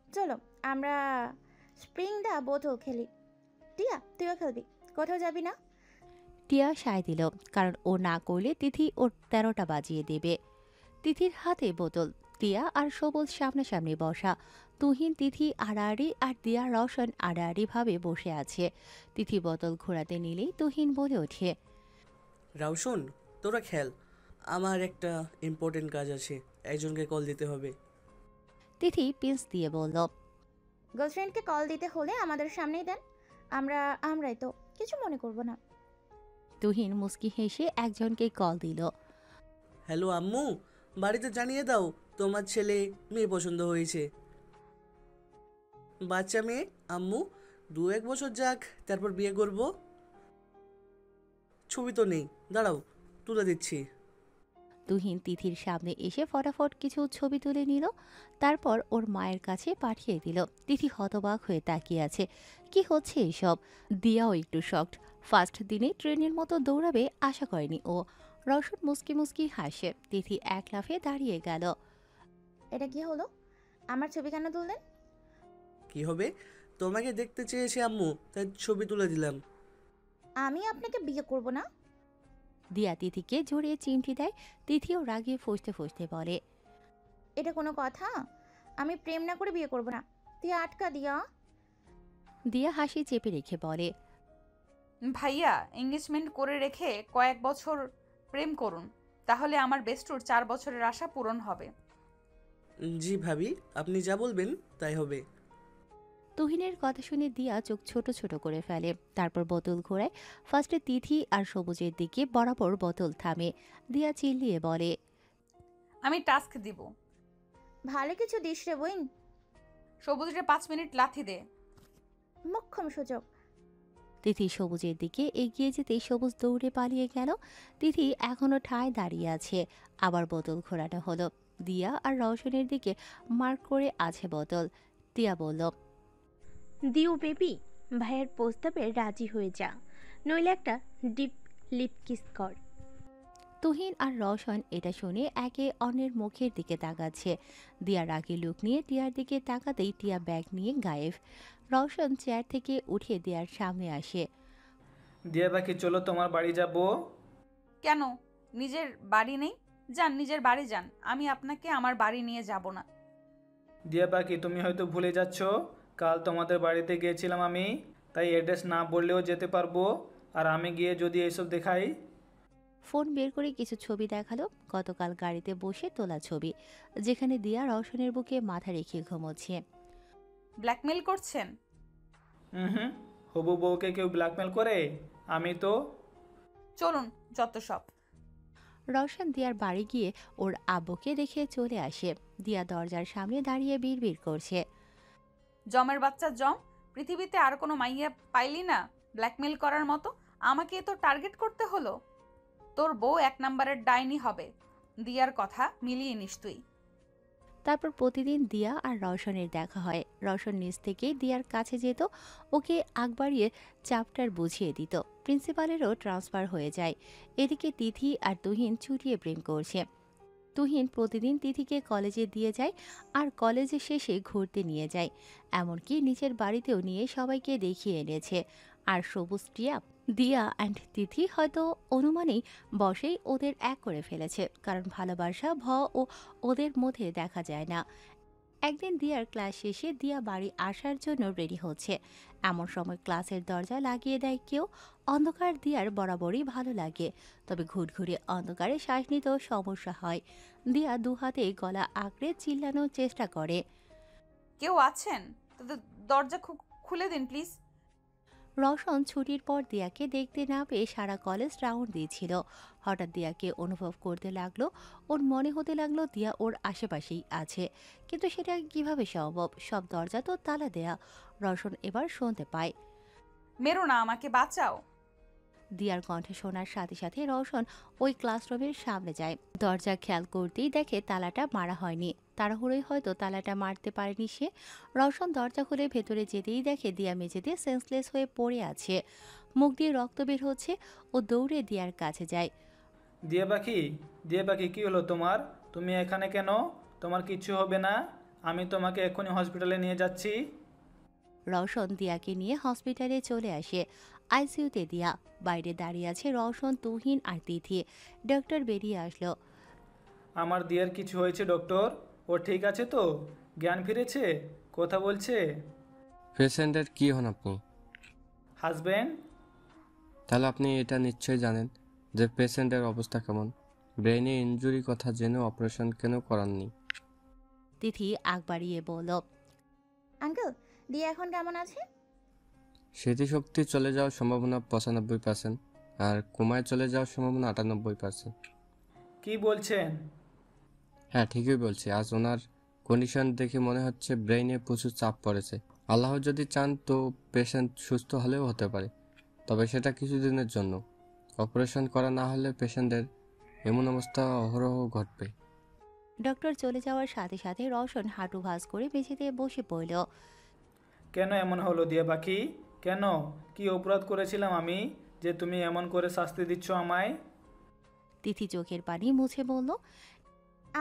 চলো আমরা স্প্রিং দা বোতল খেলি। টিয়া, তুইও খেলবি? কোথাও যাবি না? টিয়া সায় দিল, কারণ ও না করলে তিথি ওর 13টা বাজিয়ে দেবে। তিথির হাতে বোতল, টিয়া আর সবুজ সামনাসামনি বসা। তুহিন তিথি আড়াআড়ি আর দিয়া রওশন আড়াআড়ি ভাবে বসে আছে। তিথি বোতল ঘোরাতে নিলেই তুহিন বলে ওঠে, রাউশন, তোরা খেল, আমার একটা ইম্পর্টেন্ট কাজ আছে, একজনকে কল দিতে হবে। তিথি পিন্স দিয়ে বলল, গার্লফ্রেন্ডকে কল দিতে হলে আমাদের সামনেই দেন, আমরাই তো কিছু মনে করব না। তুহিন মুস্কি হেসে একজনকে কল দিল। হ্যালো আম্মু, বাড়িতে জানিয়ে দাও তোমার ছেলে মেয়ে পছন্দ হয়েছে। বাচ্চা মেয়ে আম্মু, 2-1 বছর যাক, তারপর বিয়ে করব। ছবি তো নেই, দাঁড়াও তুলে দিচ্ছি। তুহিন তিথির সামনে এসে ফটাফট কিছু ছবি তুলে নিল, তারপর ওর মায়ের কাছে পাঠিয়ে দিল। তিথি হতবাক হয়ে তাকিয়ে আছে, কি হচ্ছে এসব? দিয়াও একটু শকড। ফার্স্ট দিনে ট্রেনের মতো দৌড়াবে আশা করেনি ও। রওশন মুস্কি মুস্কি হাসে। তিথি এক লাফে দাঁড়িয়ে গেল। এটা কি হলো? আমার ছবি কেন তুললেন? কি হবে, তোমাকে দেখতে চেয়েছে আম্মু, তাই ছবি তুলে দিলাম। আমি আপনাকে বিয়ে করব না। দিয়া তিথিকে জড়িয়ে চিমটি দেয়। তিথিও রাগিয়ে ফসতে ফসতে বলে, এটা কোনো কথা? আমি প্রেম না করে বিয়ে করব না। তুই আটকা দিয়া। দিয়া হাসি চেপে রেখে বলে, ভাইয়া এঙ্গেজমেন্ট করে রেখে কয়েক বছর প্রেম করুন, তাহলে আমার বেস্টুর 4 বছরের আশা পূরণ হবে। জি ভাবি, আপনি যা বলবেন তাই হবে। তুহিনের কথা শুনে দিয়া চোখ ছোট ছোট করে ফেলে। তারপর বোতল ঘোরায়। ফার্স্টে তিথি আর সবুজের দিকে বরাবর বোতল থামে। দিয়া চিল্লিয়ে বলে, আমি টাস্ক দিব। ভালো কিছু দিস রে বইন। সবুজে 5 মিনিট লাথি দে। মোক্ষম সুযোগ। তিথি সবুজের দিকে এগিয়ে যেতেই সবুজ দৌড়ে পালিয়ে গেল। তিথি এখনো ঠায় দাঁড়িয়ে আছে। আবার বোতল ঘোরানো হলো। দিয়া আর রওশনের দিকে মার্ক করে আছে বোতল। টিয়া বলল, দিউ বেবি, ভাইয়ের প্রস্তাবে রাজি হয়ে যা, নইলে একটা ডিপ লিপ কিস কর। তুহিন আর রওশন এটা শুনে একে অন্যের মুখের দিকে তাকাচ্ছে। দিয়া রাগী লুক নিয়ে টিয়ার দিকে তাকাতেই টিয়া ব্যাগ নিয়ে গায়েব। রওশন চেয়ার থেকে উঠে দিয়ার সামনে আসে। দিয়া বাকি চলো তোমার বাড়ি যাব। কেন? নিজের বাড়ি নেই? যান, নিজের বাড়ি যান। আমি আপনাকে আমার বাড়ি নিয়ে যাব না। দিয়া বাকি তুমি হয়তো ভুলে যাচ্ছ, কাল তোমাদের বাড়িতে গিয়েছিলাম আমি, তাই অ্যাড্রেস না বললেও যেতে পারবো। আর আমি গিয়ে যদি এসব দেখাই। ফোন বের করে কিছু ছবি দেখালো। গতকাল গাড়িতে বসে তোলা ছবি, যেখানে দিয়া রওশনের বুকে মাথা রেখে ঘুমোচ্ছে। ব্ল্যাকমেল করছেন? হুম, হবু বউকে কেউ ব্ল্যাকমেল করে? আমি তো। চলুন যত সব। রওশন দিয়ার বাড়ি গিয়ে ওর আব্বুকে দেখে চলে আসে। দিয়া দরজার সামনে দাঁড়িয়ে বিড়বিড় করছে, জমের বাচ্চা জম, পৃথিবীতে আর কোনো মাইয়া পাইলি না ব্ল্যাকমেল করার মতো? আমাকে তো টার্গেট করতে হলো। তোর বউ 1 নাম্বারের ডাইনি হবে। দিয়ার কথা মিলিয়ে নিস তুই। তারপর প্রতিদিন দিয়া আর রওশনের দেখা হয়। রওশন নিজ থেকেই দিয়ার কাছে যেত, ওকে আগ বাড়িয়ে চ্যাপ্টার বুঝিয়ে দিত। প্রিন্সিপালেরও ট্রান্সফার হয়ে যায়। এদিকে তিথি আর তুহিন চুটিয়ে প্রেম করছে। তুহিন প্রতিদিন তিথিকে কলেজে দিয়ে যায় আর কলেজে শেষে ঘুরতে নিয়ে যায়। এমনকি নিজের বাড়িতেও নিয়ে সবাইকে দেখিয়ে এনেছে। আর সবুজ টিয়া, দিয়া অ্যান্ড তিথি হয়তো অনুমানেই বসেই ওদের এক করে ফেলেছে, কারণ ভালোবাসা ও ওদের মধ্যে দেখা যায় না। একদিন দিয়ার ক্লাস শেষে দিয়া বাড়ি আসার জন্য রেডি হচ্ছে। এমন সময় ক্লাসের দরজা লাগিয়ে দেয় কেউ। অন্ধকার দিয়ার বরাবরই ভালো লাগে, তবে ঘুরঘুরে অন্ধকারে শ্বাস নিতেও সমস্যা হয়। দিয়া দুহাতে গলা আঁকড়ে চিল্লানোর চেষ্টা করে, কেউ আছেন? তোদের দরজা খুলে দিন প্লিজ। রওশন ছুটির পর দিয়াকে দেখতে না পেয়ে সারা কলেজ রাউন্ড দিয়েছিল। হঠাৎ দিয়াকে অনুভব করতে লাগলো। ওর মনে হতে লাগলো দিয়া ওর আশেপাশেই আছে, কিন্তু সেটা কিভাবে সম্ভব? সব দরজা তো তালা দেয়া। রওশন এবার শুনতে পায়, মেরো না আমাকে, বাঁচাও। দিয়ার কণ্ঠে শোনার সাথে সাথে রওশন ওই ক্লাসরুমের সামনে যায়। দরজা খেয়াল করতেই দেখে তালাটা মারা হয়নি। তাড়াহুড়োই হয়তো তালাটা মারতে পারেনি সে। রওশন দরজা খুলে ভেতরে যেতেই দেখে দিয়া মেঝেতে সেন্সলেস হয়ে পড়ে আছে। মুখ দিয়ে রক্ত বের হচ্ছে। ও দৌড়ে দিয়ার কাছে যায়। দিয়া পাখি কি হলো তোমার? তুমি এখানে কেন? তোমার কিছু হবে না, আমি তোমাকে এখনই হসপিটালে নিয়ে যাচ্ছি। রওশন দিয়াকে নিয়ে হসপিটালে চলে আসে। আইসিইউতে দিয়া। বাইরে দাঁড়িয়ে আছে রওশন, তুহিন আর তিথি। ডক্টর বেরিয়ে আসলো। আমার দিয়ার কিছু হয়েছে ডক্টর? ও ঠিক আছে তো? জ্ঞান ফিরেছে? কথা বলছে? পেশেন্টের কি হন আপনি? হাজবেন্ড? তাহলে আপনি এটা নিশ্চয়ই জানেন যে পেশেন্টের অবস্থা কেমন। ব্রেইনে ইনজুরি কথা জেনে অপারেশন কেন করাননি? তিথি আগ বাড়িয়ে বলল, আঙ্কেল, দিয়া এখন কেমন আছে? স্মৃতিশক্তি চলে যাওয়ার সম্ভাবনা 95%, আর কোমায় চলে যাওয়ার সম্ভাবনা 98%। কি বলছেন? হ্যাঁ, ঠিকই বলছি। আজ ওনার কন্ডিশন দেখে মনে হচ্ছে ব্রেইনে প্রচুর চাপ পড়েছে। আল্লাহ যদি চান তো পেশেন্ট সুস্থ হলেও হতে পারে, তবে সেটা কিছুদিনের জন্য। অপারেশন করা না হলে পেশেন্টের এমন অবস্থা অহরহ ঘটবে। ডক্টর চলে যাওয়ার সাথে সাথে রওশন হাঁটু ভাঁজ করে মেঝেতে বসে পড়ল। কেন এমন হলো দিয়া পাখি? কেন? কি অপরাধ করেছিলাম আমি যে তুমি এমন করে শাস্তি দিচ্ছ আমায়? তিথি চোখের পানি মুছে বলল,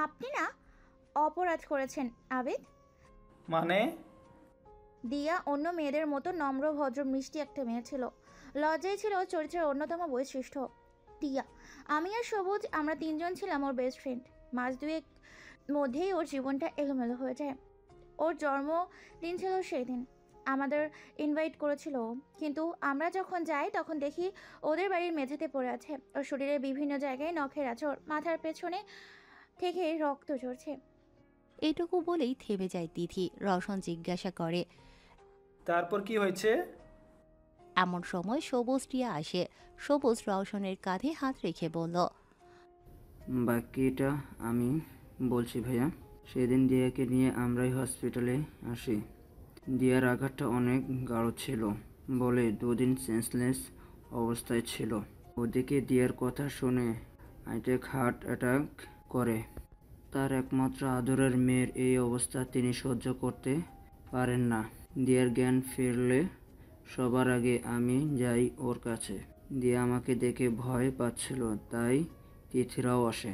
আপনি না অপরাধ করেছেন আবিদ। মানে? দিয়া অন্য মেয়েদের মতো নম্র ভদ্র মিষ্টি একটা মেয়ে ছিল। লজ্জাই ছিল ওর চরিত্রের অন্যতম বৈশিষ্ট্য। টিয়া, আমি আর সবুজ, আমরা তিনজন ছিলাম ওর বেস্ট ফ্রেন্ড। মাস দুয়েক মধ্যেই ওর জীবনটা এলোমেলো হয়ে যায়। ওর জন্মদিন ছিল সেই দিন। আমাদের ইনভাইট করেছিল ও। কিন্তু আমরা যখন যাই তখন দেখি ওদের বাড়ির মেঝেতে পড়ে আছে। ওর শরীরের বিভিন্ন জায়গায় নখের আঁচড়, মাথার পেছনে থেকে রক্ত ঝরছে। এইটুকু বলেই থেমে যায় তিথি। রওশন জিজ্ঞাসা করে, তারপর কি হয়েছে? এমন সময় সবুজ টিয়া আসে। সবুজ রওশনের কাঁধে হাত রেখে বলল, বাকিটা আমি বলছি ভাইয়া। সেদিন দিয়াকে নিয়ে আমরাই হসপিটালে আসি। দিয়ার আঘাতটা অনেক গাঢ় ছিল বলে দুদিন সেন্সলেস অবস্থায় ছিল। ওদিকে দিয়ার কথা শুনে আইটেক হার্ট অ্যাটাক করে। তার একমাত্র আদরের মেয়ের এই অবস্থা তিনি সহ্য করতে পারেন না। দিয়ার জ্ঞান ফিরলে সবার আগে আমি যাই ওর কাছে। দিয়া আমাকে দেখে ভয় পাচ্ছিল, তাই তিথিরাও আসে।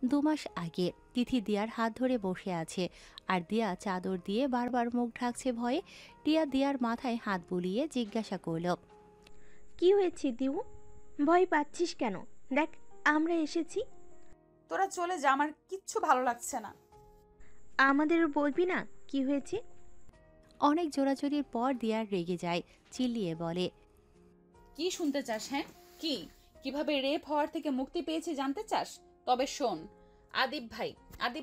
2 মাস আগে তিথি দিয়ার হাত ধরে বসে আছে, আর দিয়া চাদর দিয়ে বারবার মুখ ঢাকছে ভয়ে। টিয়া দিয়ার মাথায় হাত বুলিয়ে জিজ্ঞাসা করল, কি হয়েছে দিউ? ভয় পাচ্ছিস কেন? দেখ, আমরা এসেছি। তোরা চলে যা, আমার কিচ্ছু ভালো লাগছে না। আমাদেরও বলবি না কি হয়েছে? অনেক জোরাজোরির পর দিয়ার রেগে যায়, চিল্লিয়ে বলে, কি শুনতে চাস? হ্যাঁ, কি কিভাবে রেপ হওয়ার থেকে মুক্তি পেয়েছি জানতে চাস? তবে শোন, আদিব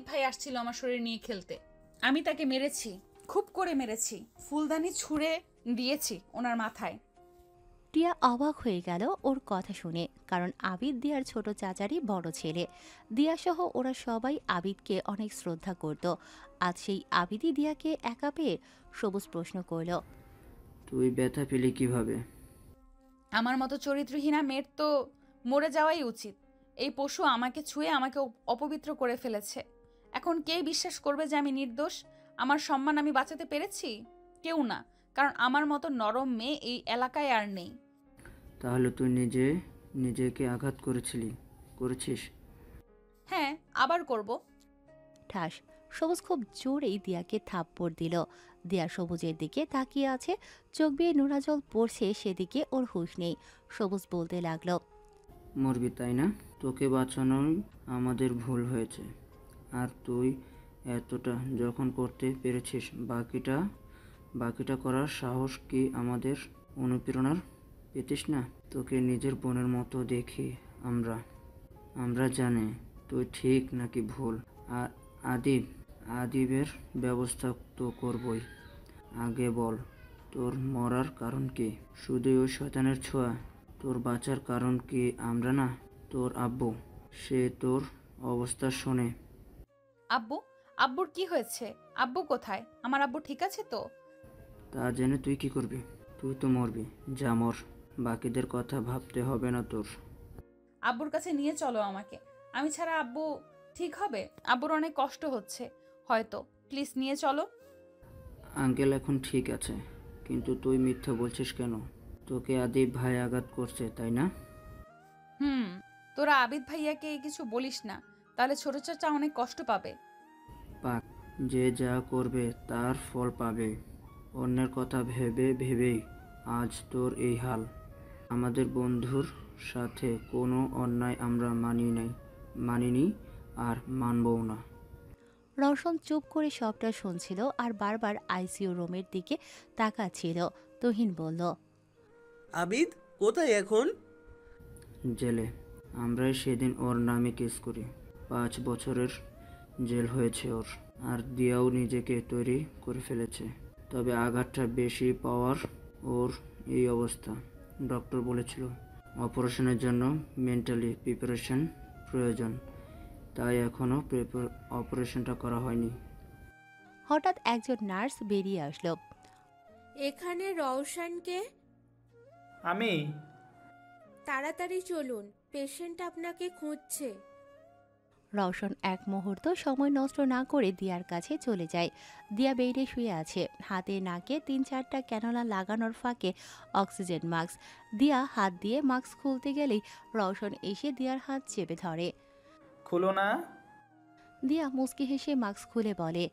ভাই আসছিল আমার শরীর নিয়ে খেলতে। আমি তাকে মেরেছি, খুব করে মেরেছি, ফুলদানি ছুঁড়ে দিয়েছি ওনার মাথায়। টিয়া অবাক হয়ে গেল ওর কথা শুনে, কারণ আবিদ দিয়ার ছোট চাচারই বড় ছেলে। দিয়াসহ ওরা সবাই আবিদকে অনেক শ্রদ্ধা করত। আজ সেই আবিদই দিয়াকে একা পেয়ে সবুজ প্রশ্ন করল, তুই ব্যথা পেলি কিভাবে? আমার মতো চরিত্রহীনা মেয়ের তো মরে যাওয়াই উচিত। এই পশু আমাকে ছুঁয়ে আমাকে অপবিত্র করে ফেলেছে। এখন কে বিশ্বাস করবে যে আমি নির্দোষ? আমার সম্মান আমি বাঁচাতে পেরেছি? কেউ না, কারণ আমার মতো নরম মেয়ে এই এলাকায় আর নেই। তাহলে তুই নিজেকে আঘাত করেছিস? হ্যাঁ, আবার করব। ঠাস। সবুজ খুব জোরেই দিয়াকে থাপ্পড় দিল। দিয়া সবুজের দিকে তাকিয়ে আছে, চোখ বেয়ে নোনা জল পড়ছে, সেদিকে ওর হুঁশ নেই। সবুজ বলতে লাগলো, মরবি তাই না? তোকে বাঁচানোই আমাদের ভুল হয়েছে। আর তুই এতটা যখন করতে পেরেছিস, বাকিটা করার সাহস কি আমাদের অনুপ্রেরণার পেতিস না? তোকে নিজের বোনের মতো দেখি আমরা জানি তুই ঠিক নাকি ভুল। আর আদিবের ব্যবস্থা তো করবই। আগে বল, তোর মরার কারণ কি? শুধু ওই শয়তানের ছোঁয়া? তোর বাঁচার কারণ কি আমরা না, তোর আব্বু? সে তোর অবস্থা শোনে। আব্বুর কি হয়েছে? আব্বু কোথায়? আমার আব্বু ঠিক আছে তো? তা জেনে তুই কি করবি? তুই তো মরবি। যা মর, বাকিদের কথা ভাবতে হবে না তোর। আব্বুর কাছে নিয়ে চলো আমাকে। আমি ছাড়া আব্বু ঠিক হবে? আব্বুর অনেক কষ্ট হচ্ছে হয়তো, প্লিজ নিয়ে চলো। আঙ্কেল এখন ঠিক আছে, কিন্তু তুই মিথ্যা বলছিস কেন? তোকে আদিব ভাই আঘাত করছে তাই না? তোরা আবিদ ভাইয়াকে কিছু বলিস না, তাহলে ছোট চাচা অনেক কষ্ট পাবে। পাক, যে যা করবে তার ফল পাবে। অন্যের কথা ভেবেই আজ তোর এই হাল। আমাদের বন্ধুর সাথে কোনো অন্যায় আমরা মানিনি আর মানবও না। রওশন চুপ করে সবটা শুনছিল আর বারবার আইসিইউ রুমের দিকে তাকাচ্ছিল। তুহিন বলল, আবিদ কোথায় এখন? জেলে। আমরাই সেদিন ওর নামে কেস করি। 5 বছরের জেল হয়েছে ওর। আর দিয়াও নিজেকে তৈরি করে ফেলেছে। তবে আঘাতটা বেশি পাওয়ার ওর এই অবস্থা। ডক্টর বলেছিল অপারেশনের জন্য মেন্টালি প্রিপারেশন প্রয়োজন, তাই এখনও অপারেশনটা করা হয়নি। হঠাৎ একজন নার্স বেরিয়ে আসলো। এখানে রওশনকে আমি তাড়াতাড়ি চলুন, পেশেন্ট আপনাকে খুঁজছে। রওশন এক মুহূর্ত সময় নষ্ট না করে দিয়ার কাছে চলে যায়। দিয়া বেডে শুয়ে আছে, হাতে নাকে 3-4টা ক্যানোলা লাগানোর ফাঁকে অক্সিজেন মাস্ক। দিয়া হাত দিয়ে মাস্ক খুলতে গেলেই রওশন এসে দিয়ার হাত চেপে ধরে। খুলো না। দিয়া মুচকি হেসে মাস্ক খুলে বলে,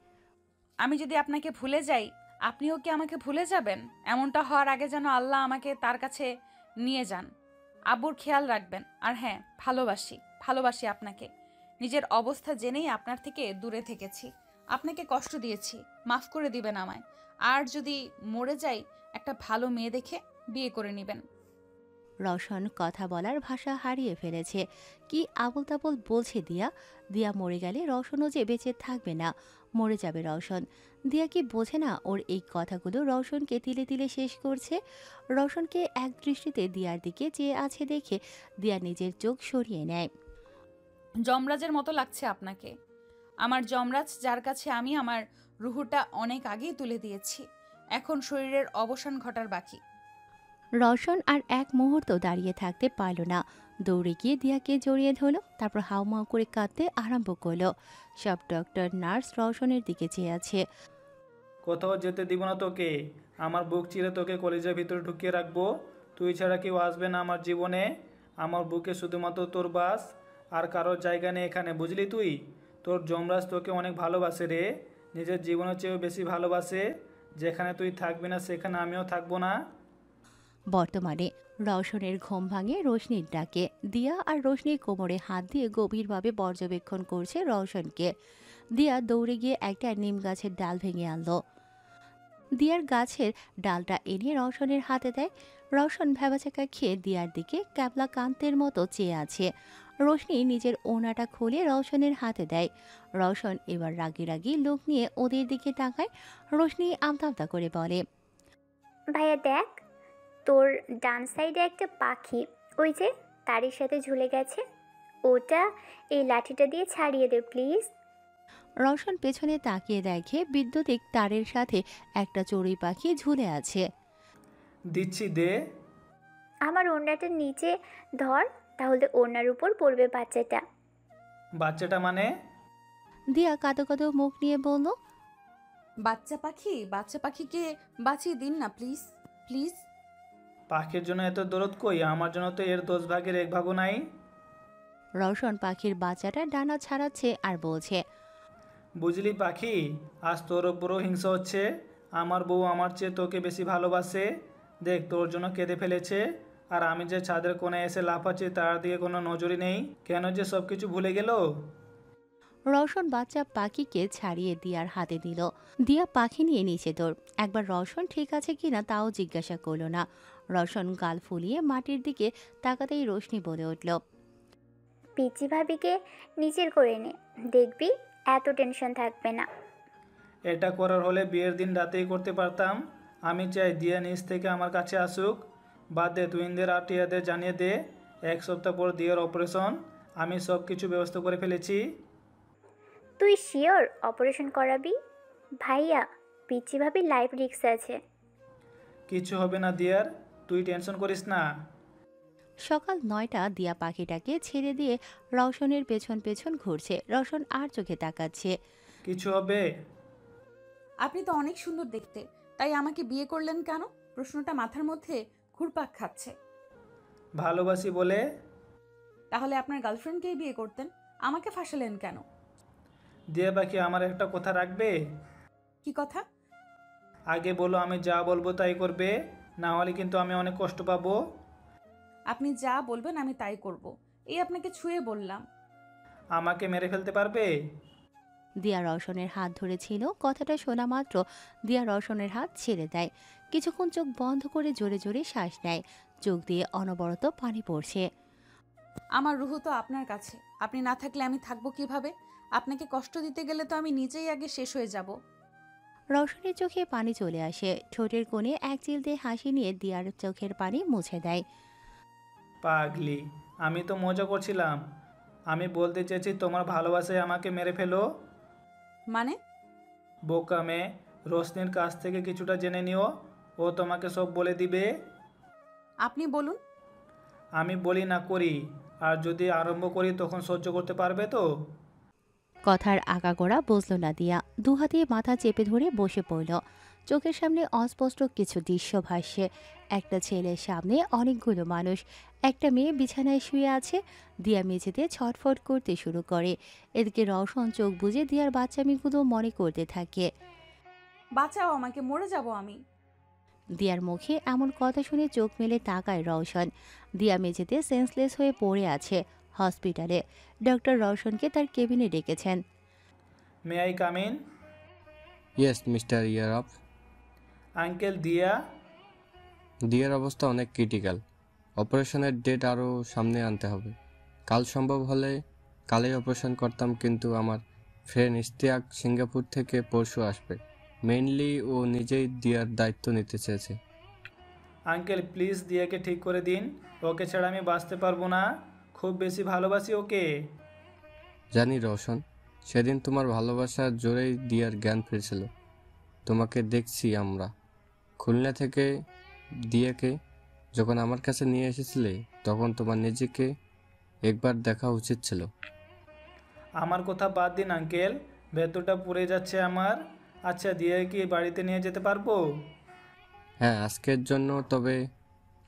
আমি যদি আপনাকে ভুলে যাই, আপনিও কি আমাকে ভুলে যাবেন? এমনটা হওয়ার আগে যেন আল্লাহ আমাকে তার কাছে নিয়ে যান। আব্বুর খেয়াল রাখবেন। আর হ্যাঁ, ভালোবাসি আপনাকে। নিজের অবস্থা জেনেই আপনার থেকে দূরে থেকেছি, আপনাকে কষ্ট দিয়েছি, মাফ করে দিবেন আমায়। আর যদি মরে যাই, একটা ভালো মেয়ে দেখে বিয়ে করে নেবেন। রওশন কথা বলার ভাষা হারিয়ে ফেলেছে। কি আবল তাবল বলছে দিয়া? দিয়া মরে গেলে রওশনও যে বেঁচে থাকবে না, মরে যাবে রওশন। দিয়া কি বোঝে না ওর এই কথাগুলো রওশনকে তিলে তিলে শেষ করছে? রওশনকে এক দৃষ্টিতে দিয়ার দিকে চেয়ে আছে দেখে দিয়া নিজের চোখ সরিয়ে নেয়। যমরাজের মতো লাগছে আপনাকে। আমার যমরাজ, যার কাছে আমি আমার রুহুটা অনেক আগেই তুলে দিয়েছি। এখন শরীরের অবসান ঘটার বাকি। রওশন আর এক মুহূর্ত দাঁড়িয়ে থাকতে পারল না, দৌড়ে গিয়ে দিয়াকে জড়িয়ে ধরল। তারপর হাউমাউ করে কাঁদতে আরম্ভ করলো। সব ডক্টর নার্স রওশনের দিকে চেয়ে আছে। কোথাও যেতে দিব না তোকে। আমার বুক চিরে তোকে কলেজের ভিতরে ঢুকিয়ে রাখবো। তুই ছাড়া কেউ আসবে না আমার জীবনে। আমার বুকে শুধুমাত্র তোর বাস, আর কারোর জায়গা নেই এখানে, বুঝলি তুই? তোর যমরাজ তোকে অনেক ভালোবাসে রে, নিজের জীবনের চেয়েও বেশি ভালোবাসে। যেখানে তুই থাকবি না সেখানে আমিও থাকবো না। বর্তমানে রওশনের ঘুম ভাঙে রোশনির ডাকে। দিয়া আর রোশনির কোমরে হাত দিয়ে গভীরভাবে পর্যবেক্ষণ করছে রওশনকে। দিয়া দৌড়ে গিয়ে একটা নিম গাছের ডাল ভেঙে আনলো। দিয়ার গাছের ডালটা এনে রওশনের হাতে দেয়। রওশন ভ্যাবাচাকা খেয়ে দিয়ার দিকে ক্যাবলা কান্তের মতো চেয়ে আছে। রোশনি নিজের ওনাটা খুলে রওশনের হাতে দেয়। রওশন এবার রাগি রাগি লোক নিয়ে ওদের দিকে তাকায়। রোশনি আমতা আমতা করে বলে, ভাইয়া দেখ, তোর ডান সাইডে একটা পাখি ওই যে তারের সাথে ঝুলে গেছে, ওটা এই লাঠিটা দিয়ে ছাড়িয়ে দে প্লিজ। রওশন পেছনে তাকিয়ে দেখে বিদ্যুতিক তারের সাথে একটা চড়ুই পাখি ঝুলে আছে। দিচ্ছি, দে। আমার ওড়নাটার নিচে ধর, তাহলে ওড়নার উপর পড়বে বাচ্চাটা। বাচ্চাটা মানে? দিয়া কাঁদো কাঁদো মুখ নিয়ে বলল, বাচ্চা পাখিকে বাঁচিয়ে দিন না প্লিজ, প্লিজ। পাখির জন্য এত দরদ কই? আমার জন্য তো এর 10 ভাগের 1 ভাগও নাই। রওশন পাখির বাচ্চাটা ডানা ছাড়াচ্ছে আর বলছে, বুঝলি পাখি, আজ তোর ওপরও হিংসা হচ্ছে। আমার বউ আমার চেয়ে তোকে বেশি ভালোবাসে। দেখ, তোর জন্য কেঁদে ফেলেছে। আর আমি যে ছাদের কোণে এসে লাফাচ্ছি তার দিকে কোনো নজরই নেই। কেন যে সব কিছু ভুলে গেল? রওশন বাচ্চা পাখিকে ছাড়িয়ে দিয়ার হাতে দিল। দিয়া পাখি নিয়ে নিচে দৌড়। একবার রওশন ঠিক আছে কিনা তাও জিজ্ঞাসা করল না। রওশন গাল ফুলিয়ে মাটির দিকে তাকাতেই রোশনি বলে উঠল, পিচি ভাবিকে নিচের করে নে, দেখবি এত টেনশন থাকবে না। এটা করার হলে বিয়ের দিন রাতেই করতে পারতাম। আমি চাই দিয়া নিজ থেকে আমার কাছে আসুক। বাদ দে, তুইনদের আর টিয়াদের জানিয়ে দে 1 সপ্তাহ পর দিয়ার অপারেশন। আমি সব কিছু ব্যবস্থা করে ফেলেছি। তুই শিওর অপারেশন করাবি? ভাইয়া, পিচি ভাবির লাইফ রিস্ক আছে। কিছু হবে না দিয়ার, তুই টেনশন করিস না। সকাল 9টা। দিয়া পাখিটাকে ছেড়ে দিয়ে রওশনের পেছন পেছন ঘুরছে। রওশন আর চোখে তাকাচ্ছে। কিছু হবে? আপনি তো অনেক সুন্দর দেখতে, তাই আমাকে বিয়ে করলেন কেন? প্রশ্নটা মাথার মধ্যে ঘুরপাক খাচ্ছে। ভালোবাসি বলে। তাহলে আপনার গার্লফ্রেন্ডকেই বিয়ে করতেন, আমাকে ফাঁসালেন কেন? দিয়া পাখি, আমার একটা কথা রাখবে? কি কথা? আগে বলো, আমি যা বলবো তাই করবে, না হলে কিন্তু আমি অনেক কষ্ট পাবো। আপনি যা বলবেন আমি তাই করব, এই আপনাকে ছুঁয়ে বললাম। আমাকে মেরে ফেলতে পারবে? দিয়া রওশনের হাত ধরেছিল, কথাটা শোনা মাত্র দিয়া রওশনের হাত ছেড়ে দেয়। কিছুক্ষণ চোখ বন্ধ করে জোরে জোরে শ্বাস নেয়, চোখ দিয়ে অনবরত পানি পড়ছে। আমার রুহু তো আপনার কাছে, আপনি না থাকলে আমি থাকবো কিভাবে? আপনাকে কষ্ট দিতে গেলে তো আমি নিজেই আগে শেষ হয়ে যাব। রওশনের চোখে পানি চলে আসে, ঠোঁটের কোণে এক চিল দিয়ে হাসি নিয়ে দিয়ার চোখের পানি মুছে দেয়। পাগলি, আমি তো মজা করছিলাম। আমি বলতে চেয়েছি তোমার ভালোবাসায় আমাকে মেরে ফেলো। মানে? বোকা মেয়ে, রোশনির কাছ থেকে কিছুটা জেনে নিও, ও তোমাকে সব বলে দিবে। আপনি বলুন। আমি বলি না করি, আর যদি আরম্ভ করি তখন সহ্য করতে পারবে তো? কথার আগাগোড়া বুঝল না দিয়া, দুহাতে মাথা চেপে ধরে বসে পড়ল। চোখের সামনে অস্পষ্ট কিছু দৃশ্য ভাসছে। একটা ছেলের সামনে অনেকগুলো মানুষ, একটা মেয়ে বিছানায় শুয়ে আছে। দিয়া মেঝেতে ছটফট করতে শুরু করে। এদিকে রওশন চোখ বুজে দিয়ার বাচ্চামিগুলো মনে করতে থাকে। বাঁচাও আমাকে, মরে যাব আমি। দিয়ার মুখে এমন কথা শুনে চোখ মেলে তাকায় রওশন। দিয়া মেঝেতে সেন্সলেস হয়ে পড়ে আছে। হসপিটালে ডক্টর রওশনকে তার কেবিনে ডেকেছেন। May I come in? Yes mister ইয়ারফ। আঙ্কেল দিয়া? দিয়ার অবস্থা অনেক ক্রিটিক্যাল। অপারেশনের ডেট আরও সামনে আনতে হবে। কাল সম্ভব হলে কালই অপারেশন করতাম, কিন্তু আমার ফ্রেন্ড ইশতিয়াক সিঙ্গাপুর থেকে পরশু আসবে। মেইনলি ও নিজেই দিয়ার দায়িত্ব নিতে চেয়েছে। আঙ্কেল প্লিজ দিয়াকে ঠিক করে দিন, ওকে ছাড়া আমি বাঁচতে পারবো না। খুব বেশি ভালোবাসি ওকে। জানি রওশন, সেদিন তোমার ভালোবাসার জোরেই দিয়ার জ্ঞান ফিরছিল। তোমাকে দেখছি আমরা। খুলনা থেকে দিয়াকে যখন আমার কাছে নিয়ে এসেছিলে, তখন তোমার নিজেকে একবার দেখা উচিত ছিল। আমার কথা বাদ দিন আঙ্কেল, ভেতরটা পুড়ে যাচ্ছে আমার। আচ্ছা, দিয়ে কি বাড়িতে নিয়ে যেতে পারবো? হ্যাঁ, আজকের জন্য, তবে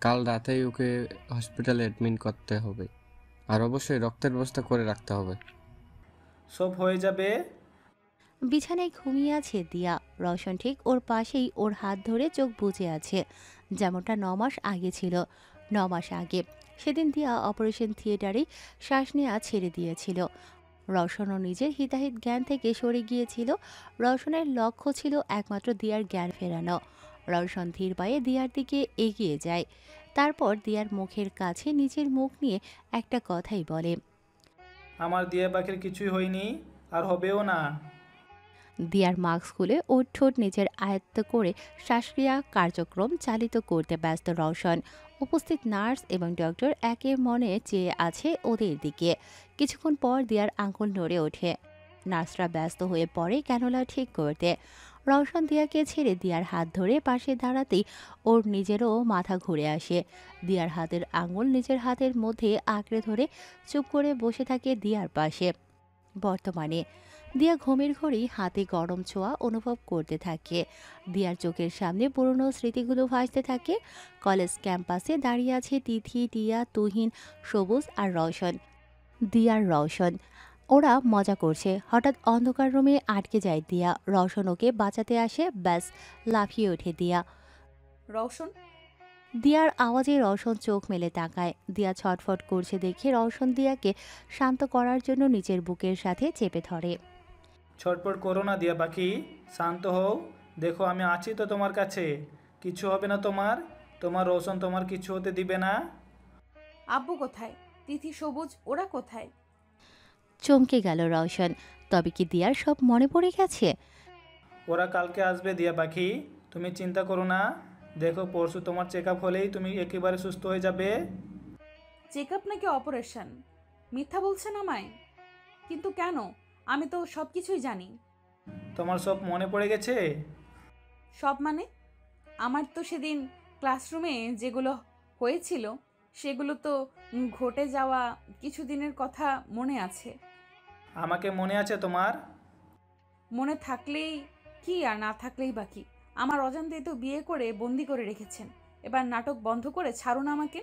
কাল রাতেই ওকে হসপিটালে অ্যাডমিট করতে হবে। আর অবশ্যই রক্তের ব্যবস্থা করে রাখতে হবে। সব হয়ে যাবে। বিছানায় ঘুমিয়ে আছে দিয়া। রওশন ঠিক ওর পাশেই ওর হাত ধরে চোখ বুজে আছে, যেমনটা 9 মাস আগে ছিল। 9 মাস আগে সেদিন দিয়া অপারেশন থিয়েটারে শ্বাস নেওয়া ছেড়ে দিয়েছিল। রওশনও নিজের হিতাহিত জ্ঞান থেকে সরে গিয়েছিল। রওশনের লক্ষ্য ছিল একমাত্র দিয়ার জ্ঞান ফেরানো। রওশন ধীর পায়ে দিয়ার দিকে এগিয়ে যায়। তারপর দিয়ার মুখের কাছে নিজের মুখ নিয়ে একটা কথাই বলে। আমার দিয়া পাখির কিছুই হয়নি, আর হবেও না। দিয়ার মাস্ক খুলে ওর ঠোঁট নিজের আয়ত্ত করে শ্বাসক্রিয়া কার্যক্রম চালিত করতে ব্যস্ত রওশন। উপস্থিত নার্স এবং ডক্টর একে মনে চেয়ে আছে ওদের দিকে। কিছুক্ষণ পর দিয়ার আঙ্গুল নড়ে ওঠে। নার্সরা ব্যস্ত হয়ে পড়ে ক্যানোলা ঠিক করতে। রওশন দিয়াকে ছেড়ে দিয়ার হাত ধরে পাশে দাঁড়াতেই ওর নিজেরও মাথা ঘুরে আসে। দিয়ার হাতের আঙ্গুল নিজের হাতের মধ্যে আঁকড়ে ধরে চুপ করে বসে থাকে দিয়ার পাশে। বর্তমানে দিয়া ঘুমের ঘরেই হাতে গরম ছোঁয়া অনুভব করতে থাকে। দিয়ার চোখের সামনে পুরনো স্মৃতিগুলো ভাসতে থাকে। কলেজ ক্যাম্পাসে দাঁড়িয়ে আছে তিথি, টিয়া, তুহিন, সবুজ আর রওশন। দিয়ার রওশন, ওরা মজা করছে। হঠাৎ অন্ধকার রুমে আটকে যায় দিয়া। রওশন ওকে বাঁচাতে আসে, ব্যাস লাফিয়ে ওঠে দিয়া। রওশন! দিয়ার আওয়াজে রওশন চোখ মেলে তাকায়। দিয়া ছটফট করছে দেখে রওশন দিয়াকে শান্ত করার জন্য নিজের বুকের সাথে চেপে ধরে। ছটপট করো না দিয়া পাখি, শান্ত হও। দেখো আমি আছি তো তোমার কাছে, কিছু হবে না তোমার। তোমার রোশন তোমার কিছু হতে দিবে না। আব্বু কোথায়? তিথি, সবুজ, ওরা কোথায়? চমকে গেল রওশন। তবে কি দিয়ার সব মনে পড়ে গেছে? ওরা কালকে আসবে দিয়া পাখি, তুমি চিন্তা করো না। দেখো পরশু তোমার চেক আপ হলেই তুমি একেবারে সুস্থ হয়ে যাবে। চেক আপ নাকি অপারেশন? মিথ্যা বলছেন আমায়? কিন্তু কেন? আমি তো সব কিছুই জানি। তোমার সব মনে পড়ে গেছে? সব মানে? আমার তো সেদিন ক্লাসরুমে যেগুলো হয়েছিল সেগুলো তো ঘটে যাওয়া কিছুদিনের কথা মনে আছে। আমাকে মনে আছে তোমার? মনে থাকলেই কি আর না থাকলেই বাকি। আমার অজান্তেই তো বিয়ে করে বন্দি করে রেখেছেন। এবার নাটক বন্ধ করে ছাড়ুন আমাকে।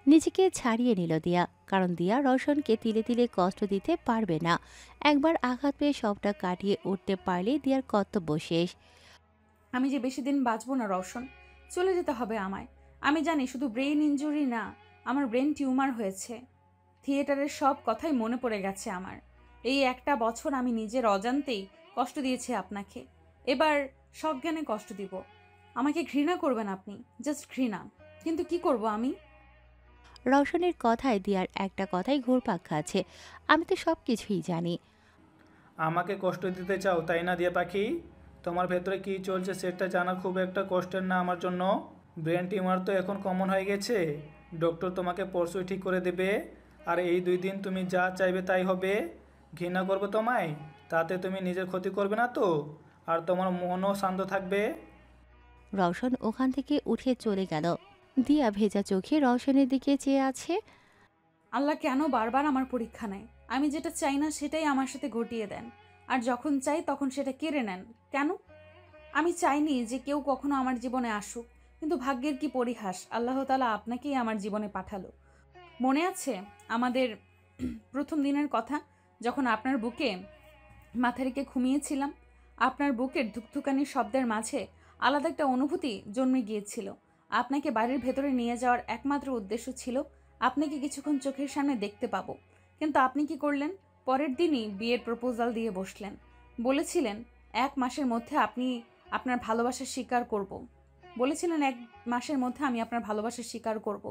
নিজেকে ছাড়িয়ে নিল দিয়া, কারণ দিয়া রওশনকে তিলে তিলে কষ্ট দিতে পারবে না। একবার আঘাত পেয়ে সবটা কাটিয়ে উঠতে পারলে দিয়ার কর্তব্য শেষ। আমি যে বেশি দিন বাঁচবো না রওশন, চলে যেতে হবে আমায়। আমি জানি শুধু ব্রেইন ইনজুরি না, আমার ব্রেন টিউমার হয়েছে। থিয়েটারের সব কথাই মনে পড়ে গেছে আমার। এই একটা বছর আমি নিজের অজান্তেই কষ্ট দিয়েছি আপনাকে, এবার সজ্ঞানে কষ্ট দিব। আমাকে ঘৃণা করবেন আপনি, জাস্ট ঘৃণা। কিন্তু কি করব আমি? রওশনের কথায় দিয়ার একটা কথাই ঘুরপাক খাচ্ছে। আমি তো সব কিছুই জানি। আমাকে কষ্ট দিতে চাও তাই না দিয়া পাখি? তোমার ভেতরে কি চলছে সেটা জানা খুব একটা কষ্টের না আমার জন্য। ব্রেন টিউমার তো এখন কমন হয়ে গেছে, ডক্টর তোমাকে পরশুই ঠিক করে দেবে। আর এই 2 দিন তুমি যা চাইবে তাই হবে। ঘৃণা করবো তোমায়, তাতে তুমি নিজের ক্ষতি করবে না তো? আর তোমার মনও শান্ত থাকবে। রওশন ওখান থেকে উঠে চলে গেল। দিয়া ভেজা চোখে রওশনের দিকে চেয়ে আছে। আল্লাহ কেন বারবার আমার পরীক্ষা নেয়? আমি যেটা চাই না সেটাই আমার সাথে ঘটিয়ে দেন, আর যখন চাই তখন সেটা কেড়ে নেন কেন? আমি চাইনি যে কেউ কখনো আমার জীবনে আসুক, কিন্তু ভাগ্যের কি পরিহাস, আল্লাহ তাআলা আপনাকেই আমার জীবনে পাঠালো। মনে আছে আমাদের প্রথম দিনের কথা, যখন আপনার বুকে মাথা রেখে ঘুমিয়েছিলাম? আপনার বুকের ধুকধুকানি শব্দের মাঝে আলাদা একটা অনুভূতি জন্মে গিয়েছিল। আপনাকে বাড়ির ভেতরে নিয়ে যাওয়ার একমাত্র উদ্দেশ্য ছিল আপনাকে কিছুক্ষণ চোখের সামনে দেখতে পাবো। কিন্তু আপনি কি করলেন? পরের দিনই বিয়ের প্রপোজাল দিয়ে বসলেন। বলেছিলেন 1 মাসের মধ্যে আপনি আপনার ভালোবাসা স্বীকার করব। বলেছিলেন 1 মাসের মধ্যে আমি আপনার ভালোবাসা স্বীকার করব।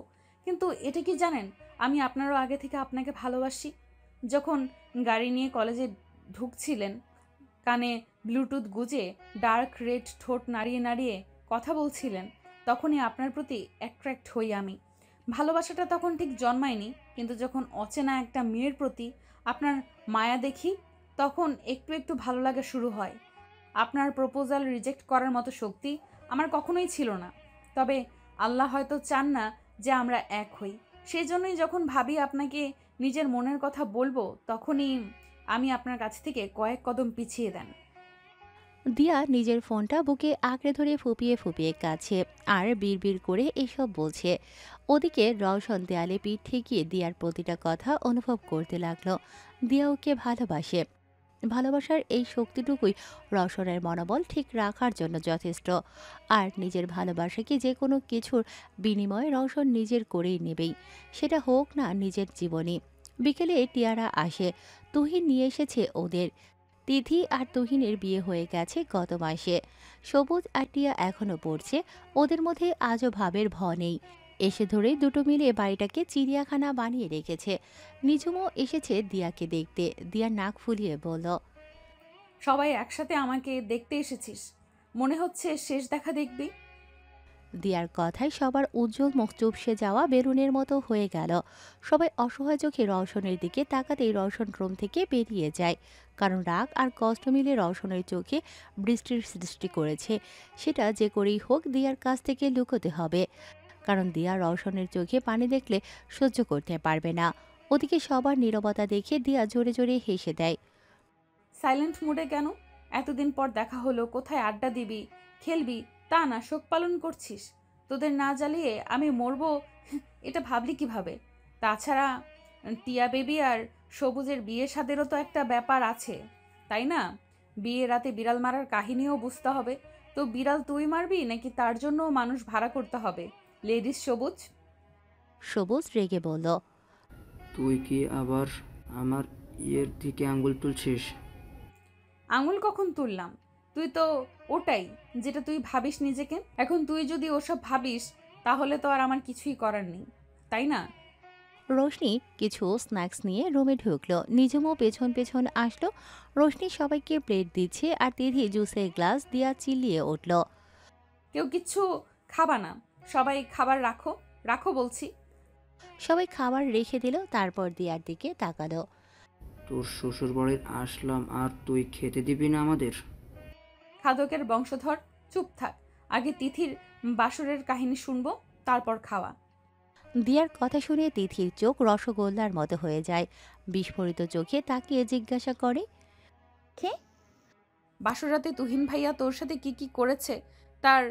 কিন্তু এটা কি জানেন, আমি আপনারও আগে থেকে আপনাকে ভালোবাসি। যখন গাড়ি নিয়ে কলেজে ঢুকছিলেন, কানে ব্লুটুথ গুজে ডার্ক রেড ঠোঁট নাড়িয়ে নাড়িয়ে কথা বলছিলেন, তখনই আপনার প্রতি অ্যাট্রাক্ট হই আমি। ভালোবাসাটা তখন ঠিক জন্মায়নি, কিন্তু যখন অচেনা একটা মেয়ের প্রতি আপনার মায়া দেখি, তখন একটু একটু ভালো লাগা শুরু হয়। আপনার প্রপোজাল রিজেক্ট করার মতো শক্তি আমার কখনোই ছিল না, তবে আল্লাহ হয়তো চান না যে আমরা এক হই। সেই জন্যই যখন ভাবি আপনাকে নিজের মনের কথা বলবো, তখনই আমি আপনার কাছ থেকে কয়েক কদম পিছিয়ে দেন। দিয়া নিজের ফোনটা বুকে আঁকড়ে ধরে ফুপিয়ে ফুপিয়ে কাছে আর বিড়বিড় করে এসব বলছে। ওদিকে রওশন দেয়ালে পিঠ ঠেকিয়ে দিয়ার প্রতিটা কথা অনুভব করতে লাগলো। দিয়া ওকে ভালোবাসে। ভালোবাসার এই শক্তিটুকুই রওশনের মনোবল ঠিক রাখার জন্য যথেষ্ট। আর নিজের ভালোবাসাকে যে কোনো কিছুর বিনিময়ে রওশন নিজের করেই নেবেই, সেটা হোক না নিজের জীবনী। বিকেলে টিয়ারা আসে, তুহিন নিয়ে এসেছে ওদের। তিথি আর তুহিনের বিয়ে হয়ে গেছে গত মাসে। সবুজ আর টিয়া এখনো পড়ছে, ওদের মধ্যে আজও ভাবের ভ নেই। এসে ধরে দুটো মিলে বাড়িটাকে চিড়িয়াখানা বানিয়ে রেখেছে। নিঝুমও এসেছে দিয়াকে দেখতে। দিয়া নাক ফুলিয়ে বলল, সবাই একসাথে আমাকে দেখতে এসেছিস, মনে হচ্ছে শেষ দেখা দেখবি। দিয়ার কথায় সবার উজ্জ্বল মুখ চুপসে যাওয়া বেলুনের মতো হয়ে গেল। সবাই অসহায় চোখে রওশনের দিকে তাকাতেই রওশন রুম থেকে বেরিয়ে যায়। কারণ রাগ আর কষ্ট মিলে রওশনের চোখে বৃষ্টির সৃষ্টি করেছে। সেটা যে করেই হোক দিয়ার কাছ থেকে লুকোতে হবে, কারণ দিয়া রওশনের চোখে পানি দেখলে সহ্য করতে পারবে না। ওদিকে সবার নীরবতা দেখে দিয়া জোরে জোরে হেসে দেয়। সাইলেন্ট মুডে কেন? এতদিন পর দেখা হলো, কোথায় আড্ডা দিবি, খেলবি, তা না শোক পালন করছিস। তোদের না জ্বালিয়ে আমি মরবো এটা ভাবলি কিভাবে? তাছাড়া টিয়া বেবি আর সবুজের বিয়ে শাদেরও তো একটা ব্যাপার আছে, তাই না? বিয়ে রাতে বিড়াল মারার কাহিনীও বুঝতে হবে। তো বিড়াল তুই মারবি নাকি তার জন্য মানুষ ভাড়া করতে হবে? লেডিস সবুজ। সবুজ রেগে বলল, তুই কি আবার আমার ইয়ের দিকে আঙ্গুল তুলছিস? আঙুল কখন তুললাম? তুই তো ওটাই যেটা তুই ভাবিস নিজেকে। এখন তুই যদি ওসব ভাবিস, তাহলে তো আর আমার কিছুই করার নেই, তাই না? রোশনি কিছু স্ন্যাক্স নিয়ে রুমে ঢুকলো। নিজমও পেছন পেছন আসলো। রোশনি সবাইকে প্লেট দিচ্ছে আর তিথি জুসের গ্লাস দিয়া চিল্লিয়ে উঠল, কেউ কিচ্ছু খাবা না, সবাই খাবার রাখো, রাখো বলছি। সবাই খাবার রেখে দিল। তারপর দিয়ার দিকে তাকালো। তোর শ্বশুর বাড়ির আসলাম আর তুই খেতে দিবি না আমাদের? খাদকের বংশধর, চুপ থাক। আগে তিথির বাসরের কাহিনী শুনবো, তারপর খাওয়া। দিয়ার কথা শুনে তিথির চোখ রসগোল্লার মতো হয়ে যায়। বিস্ফোরিত চোখে তাকিয়ে জিজ্ঞাসা করে, কে? বাসরাতে তুহিন ভাইয়া তোর সাথে কি কি করেছে তার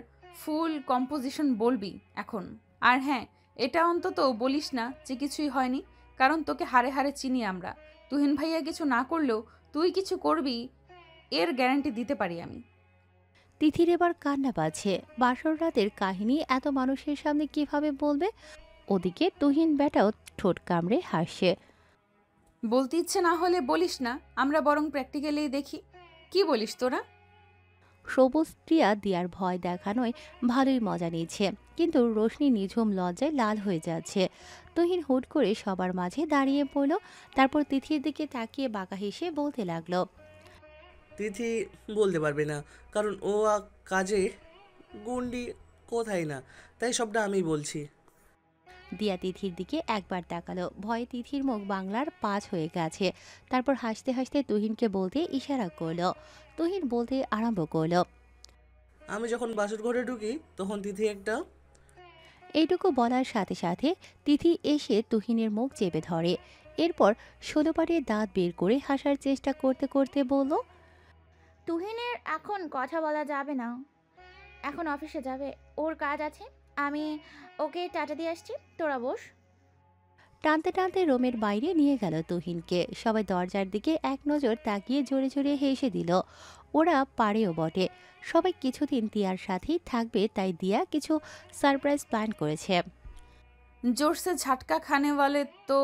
ফুল কম্পোজিশন বলবি এখন। আর হ্যাঁ, এটা অন্তত বলিস না যে কিছুই হয়নি, কারণ তোকে হাড়ে হাড়ে চিনি আমরা। তুহিন ভাইয়া কিছু না করলেও তুই কিছু করবি, এর গ্যারান্টি দিতে পারি আমি। তিথির এবার কান্না পাচ্ছে। বাসর রাতের কাহিনী এত মানুষের সামনে কিভাবে বলবে? ওদিকে তুহিন বেটাও ঠোঁট কামড়ে হাসছে। বলতে ইচ্ছে না হলে বলিস না, আমরা বরং প্র্যাকটিক্যালি দেখি। কি বলিস তোরা? সবুজ প্রিয়া দিয়ার ভয় দেখানোয় ভালোই মজা নিচ্ছে, কিন্তু রোশনি নিঝুম লজ্জায় লাল হয়ে যাচ্ছে। তুহিন হুট করে সবার মাঝে দাঁড়িয়ে পড়ল, তারপর তিথির দিকে তাকিয়ে বাঁকা হেসে বলতে লাগলো। তিথি বলতে পারবে না, কারণ ও কাজে গুন্ডি কোথায় না, তাই সবটা আমি বলছি। দিয়া তিথির দিকে একবার তাকালো, ভয়ে তিথির মুখ বাংলার 5 হয়ে গেছে। তারপর হাসতে হাসতে তুহিনকে বলতে ইশারা করলো। তুহিন বলতে আরম্ভ করলো। আমি যখন বাসর ঘরে ঢুকি তখন তিথি একটা এইটুকু বলার সাথে সাথে তিথি এসে তুহিনের মুখ চেপে ধরে। এরপর 16 পাটিয়ে দাঁত বের করে হাসার চেষ্টা করতে করতে বলল, তুহিনের এখন কথা বলা যাবে না, এখন অফিসে যাবে, ওর কাজ আছে। আমি ওকে টাটা দিয়ে আসছি, তোরা বস। টানতে টানতে রুমের বাইরে নিয়ে গেল তুহিনকে। সবাই দরজার দিকে এক নজর তাকিয়ে জোরে জোরে হেসে দিল। ওরা পারেও বটে, সবাই কিছুদিন দিয়ার সাথেই থাকবে, তাই দিয়া কিছু সারপ্রাইজ প্ল্যান করেছে। जोर से झटका खाने वाले तो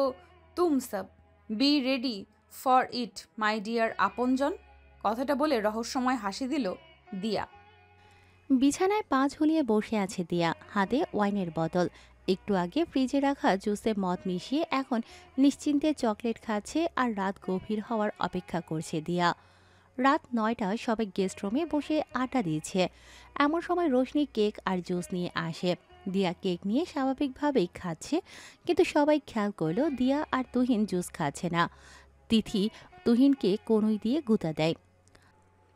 तुम सब, be ready for it my dear আপনজন। কথাটা বলে রহস্যময় হাসি দিল দিয়া। বিছানায় পা ঝুলিয়ে বসে আছে দিয়া, হাতে ওয়াইনের বোতল। একটু আগে ফ্রিজে রাখা জুসে মদ মিশিয়ে এখন নিশ্চিন্তে চকলেট খাচ্ছে আর রাত গভীর হওয়ার অপেক্ষা করছে দিয়া। রাত 9টা, সবাই গেস্ট রুমে বসে আড্ডা দিয়েছে। এমন সময় রোশনি কেক আর জুস নিয়ে আসে। দিয়া কেক নিয়ে স্বাভাবিকভাবেই খাচ্ছে, কিন্তু সবাই খেয়াল করলো দিয়া আর তুহিন জুস খাচ্ছে না। তিথি তুহিনকে কনুই দিয়ে গুঁতা দেয়।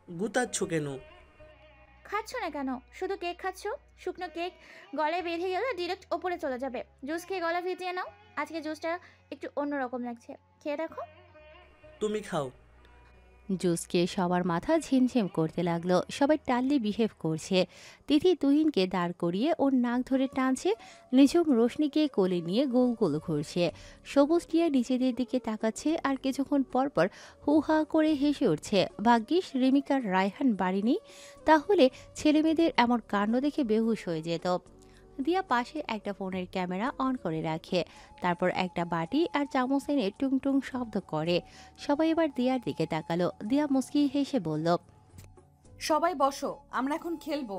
গুতাচ্ছ কেন? খাচ্ছ না কেন? শুধু কেক খাচ্ছ? শুকনো কেক গলায় বেঁধে গেলে ডিরেক্ট ওপরে চলে যাবে। জুস খেয়ে গলা ভিজিয়ে নাও, আজকে জুসটা একটু অন্যরকম লাগছে, খেয়ে দেখো। তুমি খাও। জুস খেয়ে সবার মাথা ঝিমঝিম করতে লাগলো। সবাই টাল্লি বিহেভ করছে। তিথি তুহিনকে দাঁড় করিয়ে ওর নাক ধরে টানছে। নিঝুম রোশনিকে কোলে নিয়ে গোল গোল ঘুরছে। সবুজ টিয়া নিজেদের দিকে তাকাচ্ছে আর কিছুক্ষণ পর পর হু হা করে হেসে উঠছে। ভাগ্যিস রিমিকার রায়হান বাড়ি নেই, তাহলে ছেলেমেয়েদের এমন কাণ্ড দেখে বেহুশ হয়ে যেত। দিয়া পাশে একটা ফোনের ক্যামেরা অন করে রাখে, তারপর একটা বাটি আর চামচ এনে টুং টুং শব্দ করে। সবাই এবার দিয়ার দিকে তাকালো। দিয়া মুস্কি হেসে বলল, সবাই বসো, আমরা এখন খেলবো।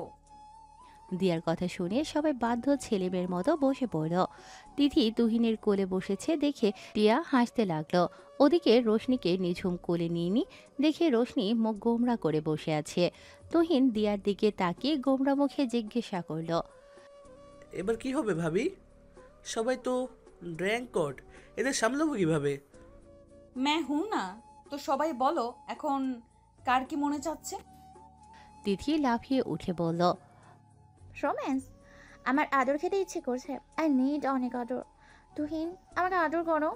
দিয়ার কথা শুনে সবাই বাধ্য ছেলেমেয়ের মতো বসে পড়ল। তিথি তুহিনের কোলে বসেছে দেখে দিয়া হাসতে লাগলো। ওদিকে রোশনিকে নিঝুম কোলে নিয়ে দেখে রোশনি মুখ গোমরা করে বসে আছে। তুহিন দিয়ার দিকে তাকিয়ে গোমরা মুখে জিজ্ঞাসা করলো, এবার কি হবে ভাবি? সবাই তো ড্র্যাঙ্ক কোড, এদের সামলাবো কিভাবে? मैं हूं না তো সবাই বলো এখন কার কি মনে চাচ্ছে? তিথি লাফিয়ে উঠে বলল, রোম্যান্স? আমার আদর খেতে ইচ্ছে করছে, আই নিড অনেক আদর। তুহিন, আমাকে আদর করো।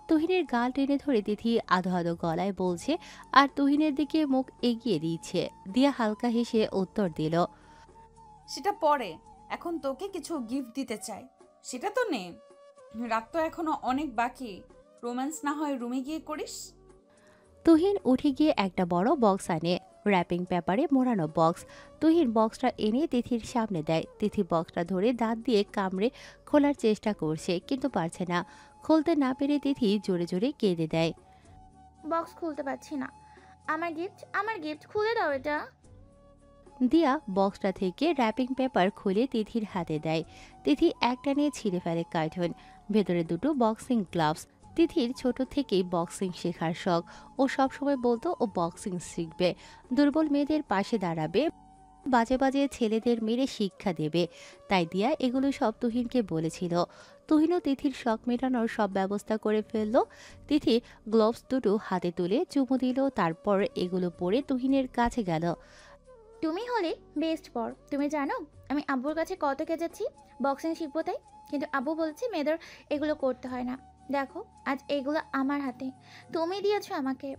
তুহিনের গাল টেনে ধরে তিথি আধো আধো গলায় বলছে আর তুহিনের দিকে মুখ এগিয়ে দিচ্ছে। দিয়া হালকা হেসে উত্তর দিল, সেটা পরে, এখন তোকে কিছু গিফট দিতে চাই। সেটা তো নে, রাত তো এখনো অনেক বাকি, রোম্যান্স না হয় রুমে গিয়ে করিস। তুহিন উঠে গিয়ে একটা বড় বক্স আনে, র্যাপিং পেপারে মোড়ানো বক্স। তুহিন বক্সটা এনে তিথির সামনে দেয়। তিথি বক্সটা ধরে দাঁত দিয়ে কামড়ে খোলার চেষ্টা করছে, কিন্তু পারছে না। খুলতে না পেরে তিথি জোরে জোরে কেঁদে দেয়। বক্স খুলতে পারছি না, আমার গিফট, আমার গিফট, খুলে দাও এটা। দিয়া বক্সটা থেকে র্যাপিং পেপার খুলে তিথির হাতে দেয়। তিথি একটা নিয়ে ছিঁড়ে ফেলে কার্টুন। ভেতরে দুটো বক্সিং গ্লাভস। তিথির ছোট থেকেই বক্সিং শেখার শখ। ও সবসময় বলতো ও বক্সিং শিখবে, দুর্বল মেয়েদের পাশে দাঁড়াবে, বাজে বাজে ছেলেদের মেরে শিক্ষা দেবে। তাই দিয়া এগুলো সব তুহিনকে বলেছিল। তুহিনও তিথির শখ মেটানোর সব ব্যবস্থা করে ফেলল। তিথি গ্লোভস দুটো হাতে তুলে চুমু দিল, তারপর এগুলো পরে তুহিনের কাছে গেল। তুমি হলে বেস্ট পর। তুমি জানো আমি আব্বুর কাছে কত কেজেছি বক্সিং শিখবো তাই, কিন্তু আব্বু বলছে মেয়েদের এগুলো করতে হয় না। দেখো আজ এগুলো আমার হাতে, তুমি দিয়েছো আমাকে।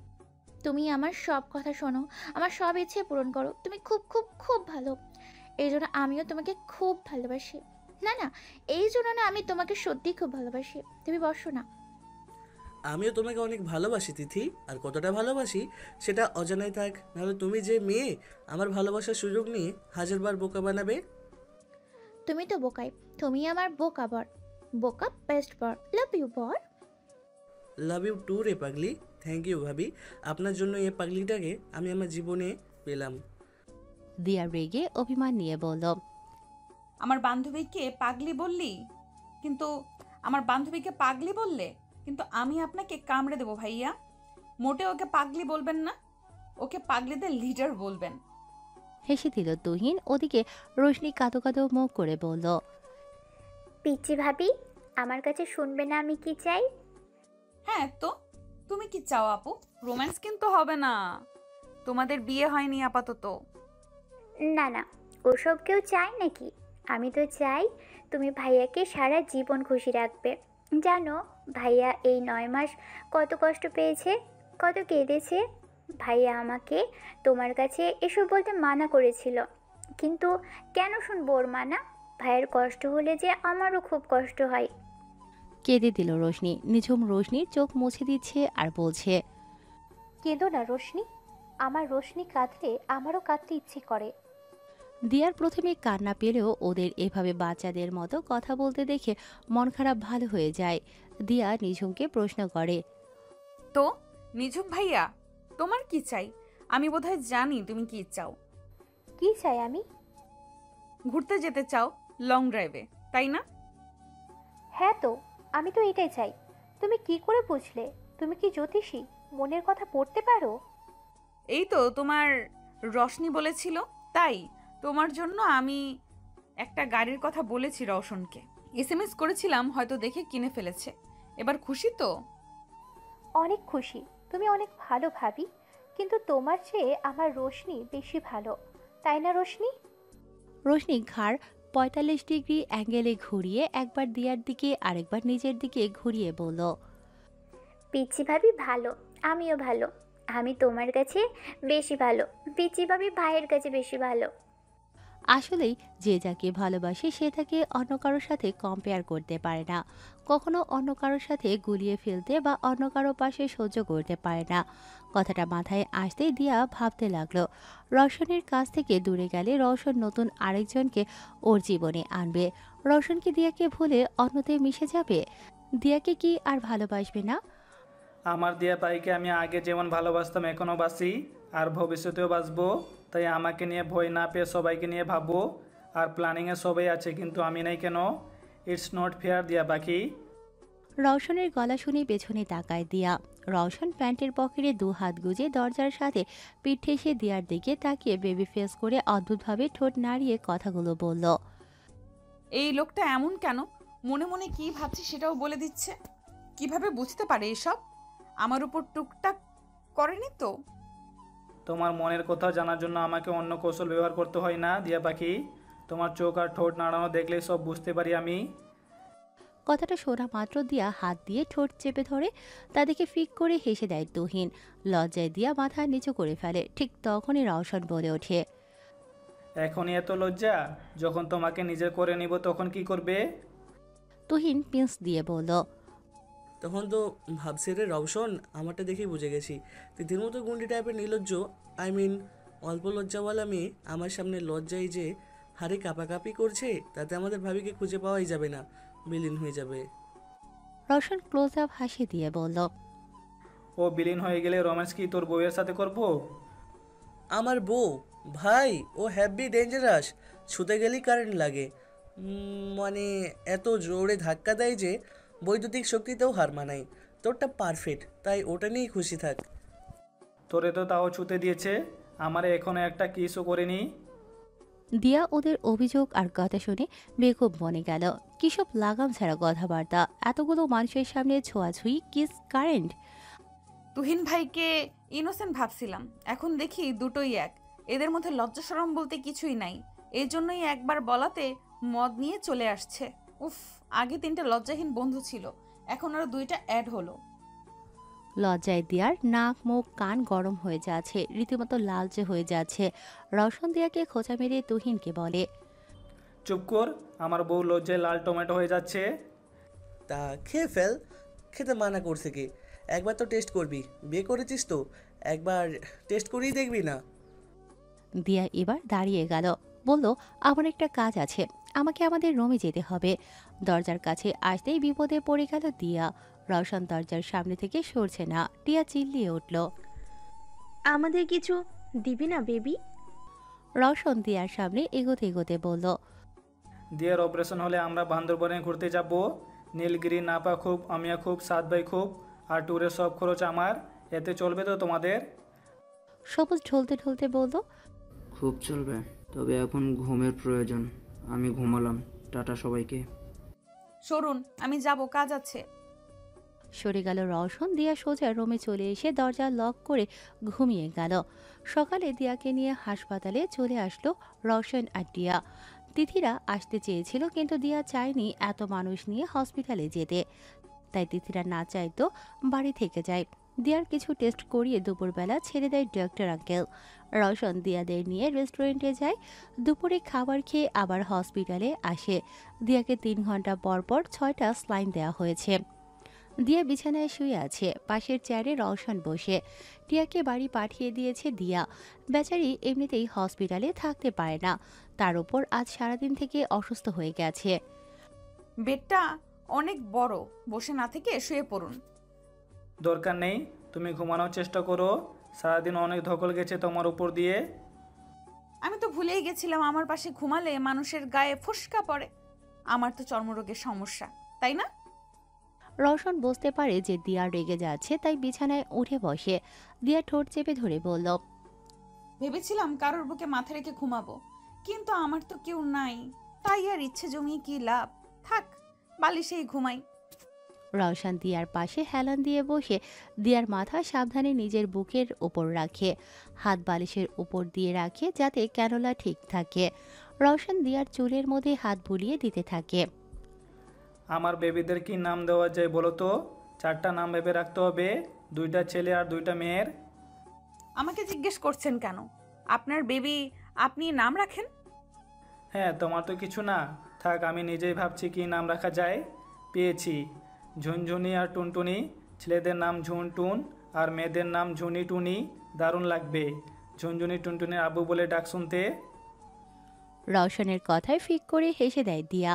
তুমি আমার সব কথা শোনো, আমার সব ইচ্ছে পূরণ করো। তুমি খুব খুব খুব ভালো, এই জন্য আমিও তোমাকে খুব ভালোবাসি। না না, এই জন্য না, আমি তোমাকে সত্যি খুব ভালোবাসি। তুমি বসো না। আমিও তোমাকে অনেক ভালোবাসি তিথি, আর কতটা ভালোবাসি সেটা অজানাই থাক, নাহলে তুমি যে মেয়ে আমার ভালোবাসার সুযোগ নিয়ে হাজারবার বোকা বানাবে। তুমি তো বোকাই, তুমি আমার বোকা বর, বোকা বেস্ট বর। লাভ ইউ বর। লাভ ইউ টু রে পাগলি। থ্যাংক ইউ ভাবি, আপনার জন্য এই পাগলিটাকে আমি আমার জীবনে পেলাম। দিয়া রেগে অভিমান নিয়ে বলল, আমার বান্ধবীকে পাগলি বললি, কিন্তু আমার বান্ধবীকে পাগলি বললে কিন্তু আমি আপনাকে কামড়ে দেবো ভাইয়া। মোটে ওকে পাগলি বলবেন না, ওকে পাগলিদের লিডার বলবেন। হেসে দিল তুহিন। ওদিকে রোশনি কাঁদো কাঁদো মুখ করে বলল, পিচ্চি ভাবি, আমার কাছে শুনবে না আমি কি চাই? হ্যাঁ তো তুমি কি চাও আপু? রোম্যান্স কিন্তু হবে না, তোমাদের বিয়ে হয়নি আপাতত। না না, ওসব কেউ চায় নাকি? আমি তো চাই তুমি ভাইয়াকে সারা জীবন খুশি রাখবে। জানো ভাইয়া এই 9 মাস কত কষ্ট পেয়েছে, কত কেঁদেছে। ভাইয়া আমাকে তোমার কাছে এসব বলতে মানা করেছিল, কিন্তু কেন শুনবো ওর মানা? ভাইয়ের কষ্ট হলে যে আমারও খুব কষ্ট হয়। কেঁদে দিল রোশনি। নিঝুম রোশনির চোখ মুছে দিচ্ছে আর বলছে, কেঁদো না রোশনি, আমার রোশনি কাঁদলে আমারও কাঁদতে ইচ্ছে করে। দিয়ার প্রথমে কান্না পেলেও ওদের এভাবে বাচ্চাদের মতো কথা বলতে দেখে মন খারাপ ভালো হয়ে যায়। দিয়া নিঝুমকে প্রশ্ন করে, তো নিঝুম ভাইয়া তোমার কি চাই? আমি বোধহয় জানি তুমি কি চাও। কি চাই আমি? ঘুরতে যেতে চাও লং ড্রাইভে, তাই না? হ্যাঁ তো, আমি তো এটাই চাই। তুমি কি করে বুঝলে? তুমি কি জ্যোতিষী? মনের কথা পড়তে পারো? এই তো তোমার রশনি বলেছিল, তাই তোমার জন্য আমি একটা গাড়ির কথা বলেছি রওশনকে। এসএমএস করেছিলাম, হয়তো দেখে কিনে ফেলেছে। এবার খুশি তো? অনেক খুশি। তুমি অনেক ভালো ভাবি, কিন্তু তোমার চেয়ে আমার রোশনি বেশি ভালো, তাই না রোশনি? রোশনি ঘাড় 45 ডিগ্রি অ্যাঙ্গেলে ঘুরিয়ে একবার দিয়ার দিকে আরেকবার নিজের দিকে ঘুরিয়ে বলল, পিচ্চি ভাবি ভালো, আমিও ভালো। আমি তোমার কাছে বেশি ভালো, পিচ্চি ভাবি ভাইয়ের কাছে বেশি ভালো। আসলেই যে যাকে ভালোবাসে সে তাকে অন্য কারোর সাথে কম্পেয়ার করতে পারে না, কখনো অন্য কারোর সাথে গুলিয়ে ফেলতে বা অন্য কারো পাশে সহ্য করতে পারে না। কথাটা মাথায় আসতেই দিয়া ভাবতে লাগলো, রওশনের কাছ থেকে দূরে গেলে রওশন নতুন আরেকজনকে ওর জীবনে আনবে। রওশন কি দিয়াকে ভুলে অন্যতে মিশে যাবে? দিয়াকে কি আর ভালোবাসবে না? আমার দিয়া পাইকে আমি আগে যেমন ভালোবাসতাম এখনও বাসি, আর ভবিষ্যতেও বাসবো। তাই আমাকে নিয়ে ভয় না পেয়ে সবাইকে নিয়ে ভাববো। আর প্ল্যানিংয়ে সবাই আছে, কিন্তু আমি নাই কেন? ইটস নট ফেয়ার দিয়া পাখি। রওশনের গলা শুনে পেছনে তাকায় দিয়া। রওশন প্যান্টের পকেটে 2 হাত গুজে দরজার সাথে পিঠ ঠেসে দিয়ার দিকে তাকিয়ে বেবি ফেস করে অদ্ভুতভাবে ঠোঁট নাড়িয়ে কথাগুলো বলল, এই লোকটা এমন কেন? মনে মনে কি ভাবছি সেটাও বলে দিচ্ছে। কিভাবে বুঝতে পারে এসব? আমার উপর টুকটাক করেনি তো? তোমার মনের কথা জানার জন্য আমাকে অন্য কৌশল ব্যবহার করতে হয় না দিয়া পাখি। তোমার চোখ আর ঠোঁট নাড়ানো দেখলেই সব বুঝতে পারি আমি। কথাটা শোনা মাত্র দিয়া হাত দিয়ে ঠোঁট চেপে ধরে, তাদেরকে ফিক করে হেসে দেয় তুহিন। লজ্জায় দিয়া মাথা নিচু করে ফেলে। ঠিক তখনই রওশন বলে ওঠে, এখনই এত লজ্জা? যখন তোমাকে নিজের করে নিব তখন কি করবে? তুহিন পিন্স দিয়ে বলল, তখন তো ভাবছি রে রওশন, আমারটা দেখেই বুঝে গেছি তিথির মতো গুন্ডি টাইপের নির্লজ্জ, অল্প লজ্জাওয়ালা মেয়ে আমার সামনে লজ্জায় যে হারে কাঁপাকাঁপি করছে, তাতে আমাদের ভাবিকে খুঁজে পাওয়াই যাবে না, বিলীন হয়ে যাবে। রওশন ক্লোজ আপ হাসি দিয়ে বলল, ও বিলীন হয়ে গেলে রোম্যান্স কি তোর বউয়ের সাথে করব? আমার বউ? ভাই ও হ্যাভি ডেঞ্জারাস, ছুতে গেলেই কারেন্ট লাগে। মানে এত জোরে ধাক্কা দেয় যে বৈদ্যুতিক শক্তিতেও হার মানায়। তোরটা পারফেক্ট, তাই ওটা নিয়েই খুশি থাক। তোরে তো তাও ছুতে দিয়েছে, আমারে এখনো একটা কিসও করেনি। দিয়া ওদের অভিযোগ আর কথা শুনে বেকুব বনে গেল। কিসব লাগাম ছাড়া কথাবার্তা, এতগুলো মানুষের সামনে ছোঁয়াছুঁই, কিস, কারেন্ট। তুহিন ভাইকে ইনোসেন্ট ভাবছিলাম, এখন দেখি দুটোই এক। এদের মধ্যে লজ্জা শরম বলতে কিছুই নাই। এই জন্যই একবার বলাতে মদ নিয়ে চলে আসছে। উফ, আগে 3টে লজ্জাহীন বন্ধু ছিল, এখন আরো 2টা অ্যাড হলো। লজ্জায় দিয়ার নাক মুখ কান গরম হয়ে যাচ্ছে, রীতিমতো লালচে হয়ে যাচ্ছে। রওশন দিয়াকে খোঁচা মেরে তুহিনকে বলে, চুপ কর, আমার বউ লজ্জায় লাল টমেটো হয়ে যাচ্ছে। তা খেয়ে ফেল, খেতে মানা করছে কি? একবার তো টেস্ট করবি, বিয়ে করেছিস তো, একবার টেস্ট করেই দেখবি না? দিয়া এবার দাঁড়িয়ে গেল, বলল, আমার একটা কাজ আছে, আমাকে আমাদের রুমে যেতে হবে। দরজার কাছে আসতেই বিপদে পড়ে গেল দিয়া। রওশন দরজার সামনে থেকে সরছে না। টিয়া চিল্লিয়ে উঠল। আমাদের কিছু দিবি না বেবি? রওশন দিয়ার সামনে এগোতে এগোতে বলল, দিয়ার অপারেশন হলে আমরা বান্দরবনে ঘুরতে যাব। নীলগিরি, নাপা খুব, আমিয়া খুব, সাত ভাই খুব, আর ট্যুরের সব খরচ আমার। এতে চলবে তো তোমাদের? সবুজ ঢলতে ঢলতে বলল, খুব চলবে, তবে এখন ঘুমের প্রয়োজন। আমি ঘুমালাম, টাটা সবাইকে। সরুন, আমি যাব, কাজ আছে। সরে গেল রওশন। দিয়া সোজা রুমে চলে এসে দরজা লক করে ঘুমিয়ে গেল। সকালে দিয়াকে নিয়ে হাসপাতালে চলে আসলো রওশন আর টিয়া। তিথিরা আসতে চেয়েছিল, কিন্তু দিয়া চায়নি এত মানুষ নিয়ে হসপিটালে যেতে, তাই তিথিরা না চাইতো বাড়ি থেকে যায়। দিয়ার কিছু টেস্ট করিয়ে দুপুরবেলা ছেড়ে দেয় ডক্টর আঙ্কেল। রওশন দিয়াদের নিয়ে রেস্টুরেন্টে যায়। দুপুরে খাবার খেয়ে আবার হসপিটালে আসে। দিয়াকে 3 ঘন্টা পর পর 6টা স্লাইন দেওয়া হয়েছে। দিয়া বিছানায় শুয়ে আছে, পাশের চেয়ারে রওশন বসে। টিয়াকে বাড়ি পাঠিয়ে দিয়েছে দিয়া। বেচারি এমনিতেই হসপিটালে থাকতে পারে না, তার উপর আজ সারাদিন থেকে অসুস্থ হয়ে গেছে। বেডটা অনেক বড়, বসে না থেকে শুয়ে পড়ুন। দরকার নেই, তুমি ঘুমানোর চেষ্টা করো। সারাদিন অনেক ধকল গেছে তোমার উপর দিয়ে। আমি তো ভুলেই গেছিলাম আমার পাশে ঘুমালে মানুষের গায়ে ফোস্কা পড়ে। আমার তো চর্মরোগের সমস্যা, তাই না? রওশন বুঝতে পারে যে দিয়া রেগে যাচ্ছে, তাই বিছানায় উঠে বসে। দিয়া ঠোঁট চেপে ধরে বলল, ভেবেছিলাম কারোর বুকে মাথা রেখে ঘুমাবো, কিন্তু আমার তো কেউ নাই, তাই আর ইচ্ছে জমিয়ে কি লাভ। থাক, বালিশেই ঘুমাই। রওশন দিয়ার পাশে হেলান দিয়ে বসে দিয়ার মাথা সাবধানে নিজের বুকের উপর রাখে, হাত বালিশের উপর দিয়ে রাখে যাতে ক্যানোলা ঠিক থাকে। রওশন দিয়ার চুলের মধ্যে হাত বুলিয়ে দিতে থাকে। আমার বেবিদের কি নাম দেওয়া যায় বলো তো? 4টা নাম ভেবে রাখতে হবে, 2টা ছেলে আর 2টা মেয়ের। আমাকে জিজ্ঞেস করছেন কেন? আপনার বেবি আপনি নাম রাখেন। হ্যাঁ, তোমার তো কিছু না। থাক, আমি নিজেই ভাবছি কি নাম রাখা যায়। পেয়েছি, ঝুনঝুনি আর টুনটুনি। ছেলেদের নাম ঝুনটুন আর মেয়েদের নাম ঝুনি টুনি। দারুণ লাগবে ঝুনঝুনি টুনটুনির আব্বু বলে ডাক শুনতে। রওশনের কথায় ফিক করে হেসে দেয় দিয়া।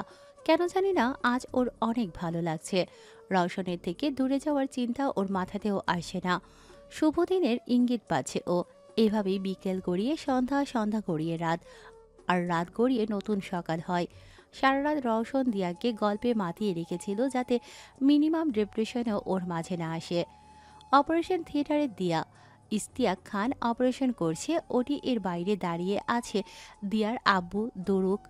কেন জানি না আজ ওর অনেক ভালো লাগছে। রওশনের থেকে দূরে যাওয়ার চিন্তা ওর মাথাতেও আসে না। শুভ দিনের ইঙ্গিত পাচ্ছে ও। এভাবেই বিকেল গড়িয়ে সন্ধ্যা, সন্ধ্যা গড়িয়ে রাত, আর রাত গড়িয়ে নতুন সকাল হয়। সারা রাত রওশন দিয়াকে গল্পে মাতিয়ে রেখেছিল যাতে মিনিমাম ডিপ্রেশনও ওর মাঝে না আসে। অপারেশন থিয়েটারে দিয়া। ইস্তিয়াক খান অপারেশন করছে, ওটি এর বাইরে দাঁড়িয়ে আছে দিয়ার আব্বু, দুরুক,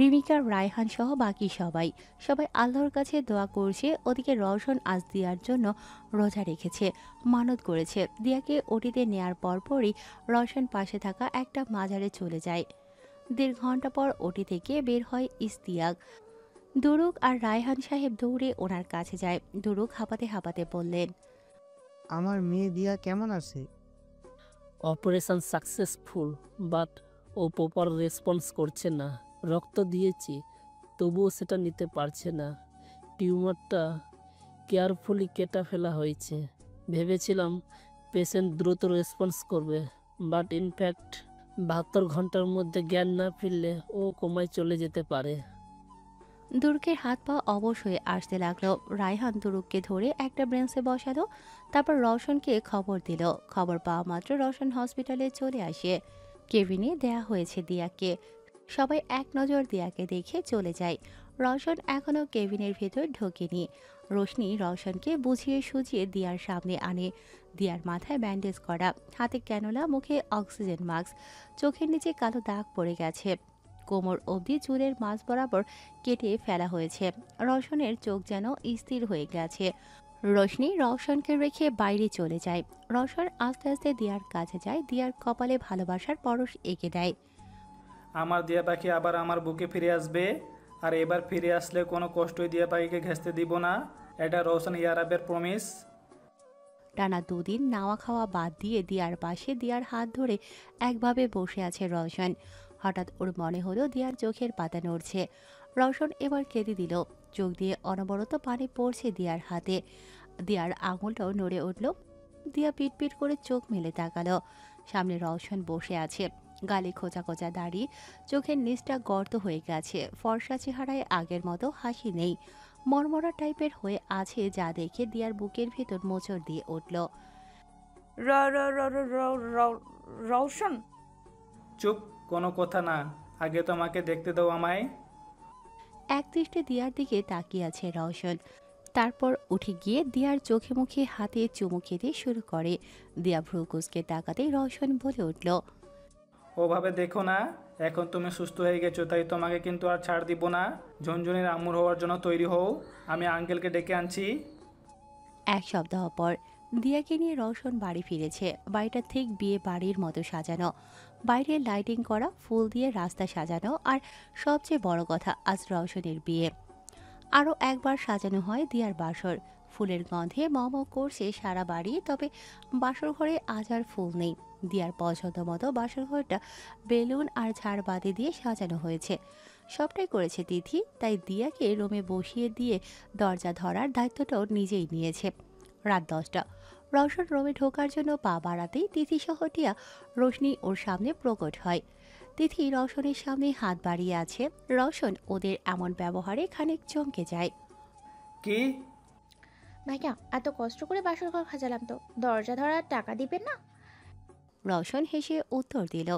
রিমিকা, রায়হান সহ বাকি সবাই। সবাই আল্লাহর কাছে দোয়া করছে। ওদিকে রওশন আজ দিয়ার জন্য রোজা রেখেছে, মানত করেছে। দিয়াকে ওটিতে নেয়ার পরপরই রওশন পাশে থাকা একটা মাজারে চলে যায়। 1.5 ঘন্টা পর ওটি থেকে বের হয় ইস্তিয়াক। দুরুক আর রায়হান সাহেব দৌড়ে ওনার কাছে যায়। দুরুক হাঁপাতে হাঁপাতে বললেন, আমার মেয়ে দিয়া কেমন আছে? অপারেশন সাকসেসফুল, বাট ও প্রপার রেসপন্স করছে না। রক্ত দিয়েছি, তবুও সেটা নিতে পারছে না। টিউমারটা কেয়ারফুলি কেটে ফেলা হয়েছে। ভেবেছিলাম পেশেন্ট দ্রুত রেসপন্স করবে, বাট ইনফ্যাক্ট 72 ঘন্টার মধ্যে জ্ঞান না ফিরলে ও কোমায় চলে যেতে পারে। দুরুকের হাত পা অবশ হয়ে আসতে লাগলো। রায়হান দুরুককে ধরে একটা ব্রেঞ্চে বসালো, তারপর রওশনকে খবর দিল। খবর পাওয়া মাত্র রওশন হসপিটালে চলে আসে। কেবিনে দেয়া হয়েছে দিয়াকে। সবাই এক নজর দিয়াকে দেখে চলে যায়। রওশন এখনও কেবিনের ভেতর ঢোকেনি। রোশনি রওশনকে বুঝিয়ে সুঝিয়ে দিয়ার সামনে আনে। দিয়ার মাথায় ব্যান্ডেজ করা, হাতে ক্যানোলা, মুখে অক্সিজেন মাস্ক, চোখের নিচে কালো দাগ পড়ে গেছে। কোমর অবধি চুলের মাঝ বরাবর কেটে ফেলা হয়েছে। রওশনের চোখ যেন স্থির হয়ে গেছে। রোশনি রওশনকে রেখে বাইরে চলে যায়। রওশন আস্তে আস্তে দিয়ার কাছে যায়, দিয়ার কপালে ভালোবাসার পরশ এঁকে দেয়। আমার দিয়া পাখি আবার আমার বুকে ফিরে আসবে, আর এবার ফিরে আসলে কোনো কষ্টই দিয়া পাখিকে ঘেঁচতে দিব না। এটা রওশন ইয়ারাবের প্রমিস। টানা 2 দিন নাওয়া খাওয়া বাদ দিয়ে দিয়ার পাশে দিয়ার হাত ধরে একভাবে বসে আছে রওশন। হঠাৎ ওর মনে হলো দিয়ার চোখের পাতা নড়ছে। রওশন এবার কেঁদে দিল। চোখ দিয়ে অনবরত পানি পড়ছে দিয়ার হাতে। দিয়ার আঙুলটাও নড়ে উঠল। দিয়া পিটপিট করে চোখ মেলে তাকালো। সামনে রওশন বসে আছে, গালে খোঁচা খোঁচা দাড়ি, চোখের নিচটা গর্ত হয়ে গেছে। ফর্সা চেহারায় আগের মতো হাসি নেই। মরমরা টাইপের হয়ে আছে যা দেখে দিয়ার বুকের ভেতর মোচড় দিয়ে উঠল। রওশন, চুপ, কোনো কথা না, আগে তোমাকে দেখতে দাও আমায়। এক দৃষ্টে দিয়ার দিকে তাকিয়ে আছে রওশন। তারপর উঠে গিয়ে দিয়ার চোখে মুখে হাতে চুমু খেতে শুরু করে। দিয়া ভ্রু কুঁচকে তাকাতেই রওশন বলে উঠল, ওভাবে দেখো না, এখন তুমি সুস্থ হয়ে গেছো, তাই তোমাকে কিন্তু আর ছাড় দিব না। ঝুনঝুনির আম্মুর হওয়ার জন্য তৈরি হও, আমি আঙ্কেলকে ডেকে আনছি। এক সপ্তাহ পর দিয়াকে নিয়ে রওশন বাড়ি ফিরেছে। বাড়িটা ঠিক বিয়ে বাড়ির মতো সাজানো, বাইরে লাইটিং করা, ফুল দিয়ে রাস্তা সাজানো, আর সবচেয়ে বড় কথা আজ রওশনের বিয়ে। আরও একবার সাজানো হয় দিয়ার বাসর। ফুলের গন্ধে মম করছে সারা বাড়ি, তবে বাসর ঘরে আজ আর ফুল নেই। দিয়ার পছন্দ মতো বাসর ঘরটা বেলুন আর ঝাড়বাতি দিয়ে সাজানো হয়েছে। সবটাই করেছে তিথি, তাই দিয়াকে রুমে বসিয়ে দিয়ে দরজা ধরার দায়িত্বটাও নিজেই নিয়েছে। রাত 10টা। রওশন রুমে ঢোকার জন্য পা বাড়াতেই তিথি সহ টিয়া রোশনি ওর সামনে প্রকট হয়। তিথি রওশনের সামনে হাত বাড়িয়ে আছে। রওশন ওদের এমন ব্যবহারে খানিক চমকে যায়। কি? ভাইয়া, এত কষ্ট করে বাসর ঘর সাজালাম, তো দরজা ধরার টাকা দিবেন না? রওশন হেসে উত্তর দিল,